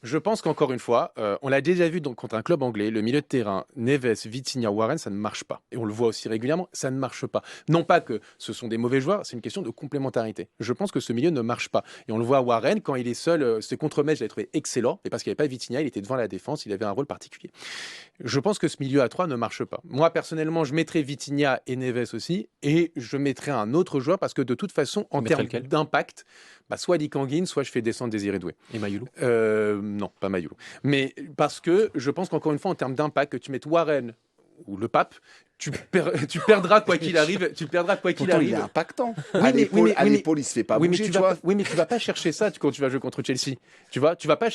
Je pense qu'encore une fois, on l'a déjà vu contre un club anglais, le milieu de terrain, Neves, Vitinha, Warren, ça ne marche pas. Et on le voit aussi régulièrement, ça ne marche pas. Non pas que ce sont des mauvais joueurs, c'est une question de complémentarité. Je pense que ce milieu ne marche pas. Et on le voit à Warren, quand il est seul, ce contre-match, je l'ai trouvé excellent, et parce qu'il n'y avait pas Vitinha, il était devant la défense, il avait un rôle particulier. Je pense que ce milieu à 3 ne marche pas. Moi, personnellement, je mettrais Vitinha et Neves aussi, et je mettrais un autre joueur, parce que de toute façon, en termes d'impact, soit Lee Kangin, soit je fais descendre Désiré Doué. Et Mayoulou? Non, pas Mayoulou. Mais parce que je pense qu'encore une fois, en termes d'impact, que tu mettes Warren ou le pape, tu perdras quoi qu'il arrive. Pourtant, il est impactant. À l'épaule, il se fait pas bouger. Mais tu vas pas chercher ça quand tu vas jouer contre Chelsea. Tu vas pas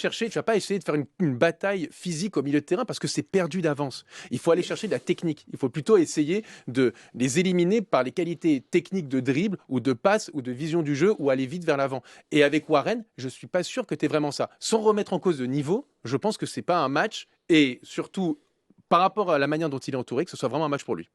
essayer de faire une bataille physique au milieu de terrain parce que c'est perdu d'avance. Il faut aller chercher de la technique. Il faut plutôt essayer de les éliminer par les qualités techniques de dribble ou de passe ou de vision du jeu ou aller vite vers l'avant. Et avec Warren, je suis pas sûr que tu es vraiment ça. Sans remettre en cause de niveau, je pense que c'est pas un match et surtout par rapport à la manière dont il est entouré, que ce soit vraiment un match pour lui.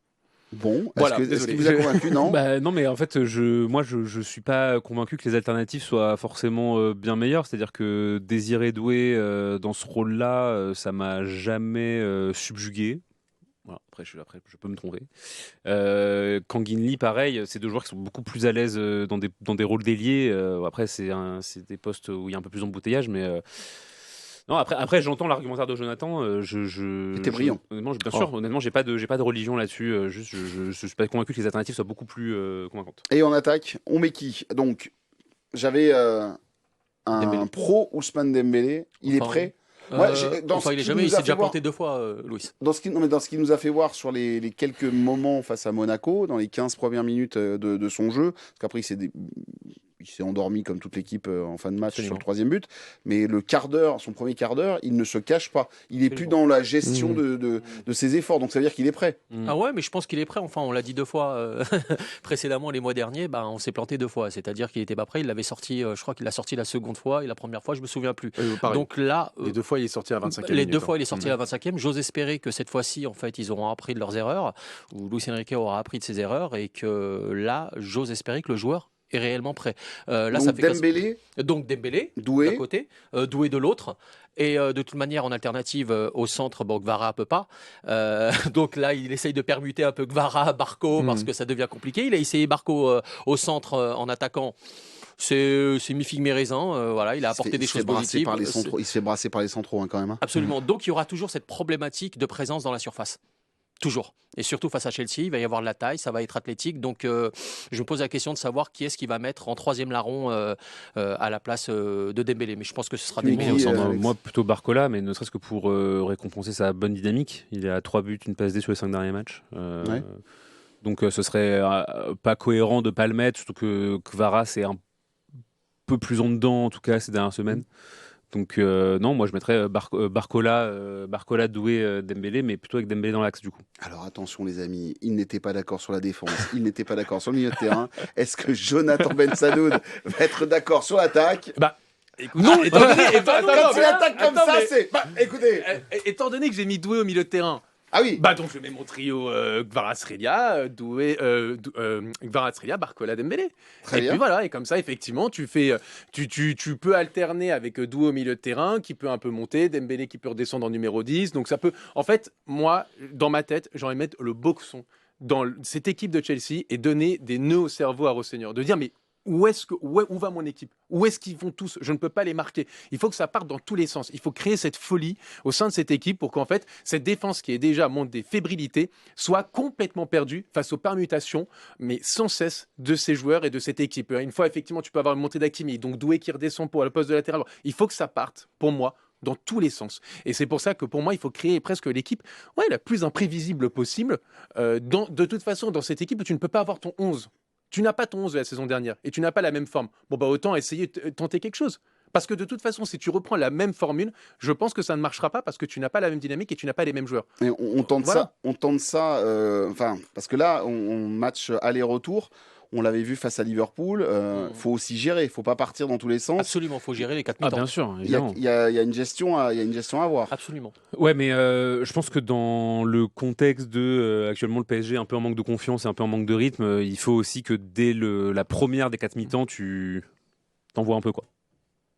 Bon, voilà, est-ce qu'il vous a convaincu? Non. Non, mais en fait, je suis pas convaincu que les alternatives soient forcément bien meilleures. C'est-à-dire que Désiré Doué dans ce rôle-là, ça m'a jamais subjugué. Voilà, après, je peux me tromper. Kangin Lee, pareil, c'est deux joueurs qui sont beaucoup plus à l'aise dans des rôles d'ailier. Après, c'est des postes où il y a un peu plus d'embouteillage, mais. Non, après j'entends l'argumentaire de Jonathan. C'était brillant. Honnêtement, j'ai pas de religion là-dessus. Je suis pas convaincu que les alternatives soient beaucoup plus convaincantes. Et on attaque. On met qui? Donc, j'avais un pro Ousmane Dembélé. Il est prêt? Il s'est déjà planté 2 fois, Louis. Dans ce qu'il nous a fait voir sur les quelques moments face à Monaco, dans les 15 premières minutes de son jeu, parce qu'après il s'est endormi comme toute l'équipe en fin de match sur le 3e but, mais son premier quart d'heure, il ne se cache pas. Il est plus dans la gestion de ses efforts, donc ça veut dire qu'il est prêt. Ah ouais, mais je pense qu'il est prêt. Enfin, on l'a dit 2 fois précédemment les mois derniers. On s'est planté 2 fois, c'est-à-dire qu'il n'était pas prêt. Il l'avait sorti, je crois qu'il l'a sorti la seconde fois et la première fois, je me souviens plus. Donc là, les 2 fois, il est sorti à 25e. Les 2 fois, il est sorti à la 25e. J'ose espérer que cette fois-ci, en fait, ils auront appris de leurs erreurs, ou Luis Enrique aura appris de ses erreurs, et que là, j'ose espérer que le joueur est réellement prêt. Donc Dembélé Doué d'un côté, Doué de l'autre, et de toute manière en alternative au centre, Gvara peut pas. Donc là il essaye de permuter un peu Gvara, Barco, parce que ça devient compliqué. Il a essayé Barco au centre en attaquant. C'est mi-figue mi-raisin, voilà, il a apporté des choses positives. Il se fait brasser par les centraux quand même. Absolument. Donc il y aura toujours cette problématique de présence dans la surface. Toujours. Et surtout face à Chelsea, il va y avoir de la taille, ça va être athlétique. Donc, je me pose la question de savoir qui est-ce qui va mettre en troisième larron à la place de Dembélé. Mais je pense que ce sera Dembélé. Moi, plutôt Barcola, mais ne serait-ce que pour récompenser sa bonne dynamique. Il est à 3 buts, une passe D sur les 5 derniers matchs. Donc, ce serait pas cohérent de pas le mettre, surtout que Kvara, c'est un peu plus en dedans, en tout cas, ces dernières semaines. Donc non, moi je mettrais Barcola, Doué, Dembélé, mais plutôt avec Dembélé dans l'axe du coup. Alors attention les amis, il n'était pas d'accord sur la défense, il n'était pas d'accord sur le milieu de terrain. Est-ce que Jonathan Ben Sadoud va être d'accord sur l'attaque? Écoute, non, quand il attaque comme ça, c'est... écoutez, étant donné que j'ai mis Doué au milieu de terrain, ah oui, donc je mets mon trio Kvaratskhelia, Doué, Kvaratskhelia, Barcola, Dembélé. Très bien. Puis voilà, et comme ça effectivement tu peux alterner avec Doué au milieu de terrain qui peut un peu monter, Dembélé qui peut redescendre en numéro 10. Donc ça peut, en fait, moi dans ma tête, j'aurais mettre le boxon dans cette équipe de Chelsea et donner des nœuds au cerveau à Rosseigneur, de dire mais où va mon équipe? Où est-ce qu'ils vont tous? Je ne peux pas les marquer. Il faut que ça parte dans tous les sens. Il faut créer cette folie au sein de cette équipe pour qu'en fait, cette défense qui est déjà montre des fébrilités soit complètement perdue face aux permutations, mais sans cesse de ces joueurs et de cette équipe. Une fois, effectivement, tu peux avoir une montée d'Hakimi, donc Doué qui redescend pour le poste de latéral. Il faut que ça parte, pour moi, dans tous les sens. Et c'est pour ça que pour moi, il faut créer presque l'équipe la plus imprévisible possible. De toute façon, dans cette équipe, tu ne peux pas avoir ton 11. Tu n'as pas ton 11 de la saison dernière et tu n'as pas la même forme. Autant essayer de tenter quelque chose. Parce que de toute façon, si tu reprends la même formule, je pense que ça ne marchera pas parce que tu n'as pas la même dynamique et tu n'as pas les mêmes joueurs. Et on tente ça, parce que là, on match aller-retour. On l'avait vu face à Liverpool. Faut aussi gérer. Il ne faut pas partir dans tous les sens. Absolument, il faut gérer les 4 mi-temps. Bien sûr, il y a une gestion à avoir. Absolument. Ouais, mais je pense que dans le contexte de actuellement le PSG un peu en manque de confiance et un peu en manque de rythme, il faut aussi que dès la première des 4 mi-temps, tu t'envoies un peu quoi.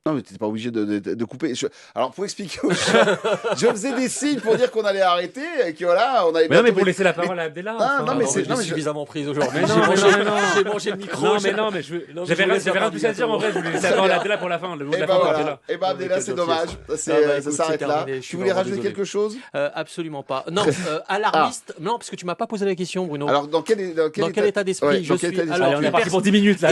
Non, mais tu n'étais pas obligé de couper. Alors, pour expliquer aux gens, je faisais des signes pour dire qu'on allait arrêter et que voilà, on avait. Mais non, mais pour laisser la parole à Abdellah. Je suis suffisamment prise aujourd'hui. J'ai mangé le micro. J'avais rien plus à dire en vrai. Je voulais laisser la parole à Abdellah pour la fin. Et Abdellah, c'est dommage. Ça s'arrête là. Tu voulais rajouter quelque chose? Absolument pas. Non, alarmiste. Non, parce que tu m'as pas posé la question, Bruno. Alors, dans quel état d'esprit je suis? Alors, on est parti pour 10 minutes là.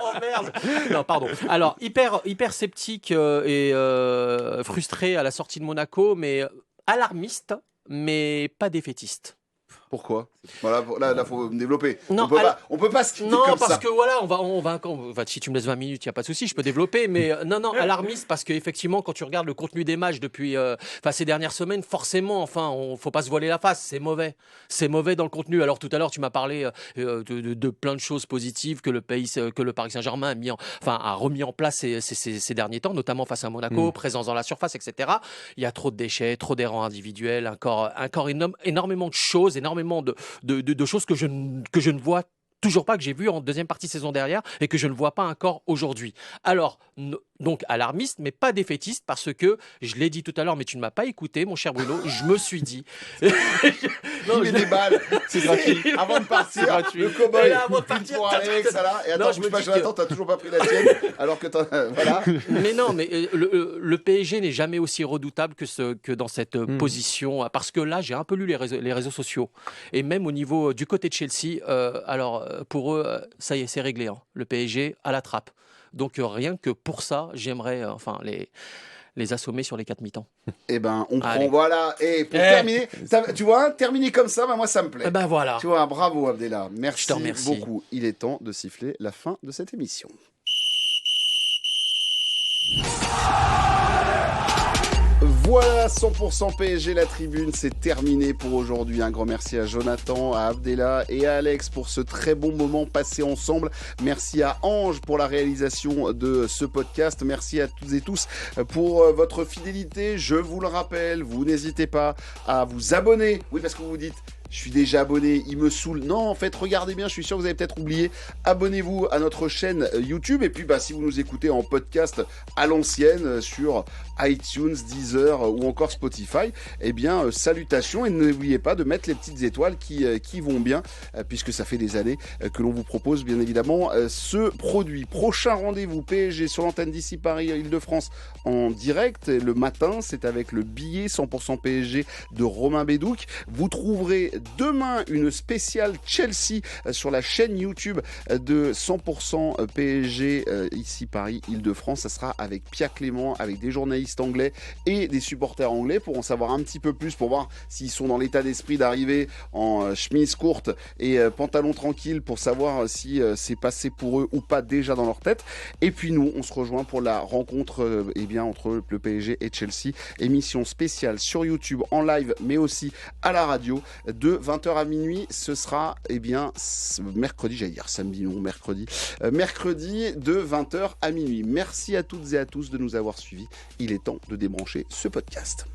Oh merde. Non, pardon. Alors, hyper sceptique et frustré à la sortie de Monaco, mais alarmiste, mais pas défaitiste. Pourquoi? Voilà, là, faut me développer. Non, on peut pas se quitter comme ça. Non, parce que voilà, on va si tu me laisses 20 minutes, il n'y a pas de souci, je peux développer. Mais non, alarmiste, parce qu'effectivement, quand tu regardes le contenu des matchs depuis ces dernières semaines, forcément, faut pas se voiler la face, c'est mauvais. C'est mauvais dans le contenu. Alors tout à l'heure, tu m'as parlé de plein de choses positives que le Paris Saint-Germain a remis en place ces derniers temps, notamment face à Monaco, présence dans la surface, etc. Il y a trop de déchets, trop d'erreurs individuelles, encore énormément de choses, énormément de choses que je ne vois toujours pas, que j'ai vu en deuxième partie de saison dernière et que je ne vois pas encore aujourd'hui. Alors, donc alarmiste, mais pas défaitiste, parce que, je l'ai dit tout à l'heure, mais tu ne m'as pas écouté, mon cher Bruno, je me suis dit... Non, il met des balles, c'est gratuit. Avant de partir, le cow-boy, avant de partir, pour aller avec ça là. Et attends, bouge pas, Jonathan, t'as toujours pas pris la tienne, alors que voilà. Mais non, mais le PSG n'est jamais aussi redoutable que dans cette position, parce que là, j'ai un peu lu les réseaux sociaux, et même au niveau du côté de Chelsea, pour eux, ça y est, c'est réglé, hein. Le PSG à la trappe. Donc rien que pour ça, j'aimerais les assommer sur les 4 mi-temps. Eh ben, on prend, voilà. Et pour terminer, tu vois, terminer comme ça, moi ça me plaît. Ben voilà. Tu vois, bravo Abdellah. Merci, je te remercie beaucoup. Il est temps de siffler la fin de cette émission. Voilà, 100% PSG, la tribune, c'est terminé pour aujourd'hui. Un grand merci à Jonathan, à Abdellah et à Alex pour ce très bon moment passé ensemble. Merci à Ange pour la réalisation de ce podcast. Merci à toutes et tous pour votre fidélité. Je vous le rappelle, vous n'hésitez pas à vous abonner. Oui, parce que vous vous dites, je suis déjà abonné, il me saoule. Non, en fait, regardez bien, je suis sûr que vous avez peut-être oublié. Abonnez-vous à notre chaîne YouTube. Et puis, si vous nous écoutez en podcast à l'ancienne sur iTunes, Deezer ou encore Spotify, eh bien, salutations. Et n'oubliez pas de mettre les petites étoiles qui vont bien, puisque ça fait des années que l'on vous propose, bien évidemment, ce produit. Prochain rendez-vous PSG sur l'antenne d'ici Paris, Île-de-France, en direct. Le matin, c'est avec le billet 100% PSG de Romain Bédouc. Vous trouverez demain une spéciale Chelsea sur la chaîne YouTube de 100% PSG ici Paris, Île-de-France. Ça sera avec Pierre Clément, avec des journalistes anglais et des supporters anglais pour en savoir un petit peu plus, pour voir s'ils sont dans l'état d'esprit d'arriver en chemise courte et pantalon tranquille, pour savoir si c'est passé pour eux ou pas déjà dans leur tête. Et puis nous, on se rejoint pour la rencontre entre le PSG et Chelsea. Émission spéciale sur YouTube en live, mais aussi à la radio de 20h à minuit. Ce sera mercredi, j'allais dire samedi, non, mercredi de 20h à minuit. Merci à toutes et à tous de nous avoir suivis. Il est temps de débrancher ce podcast.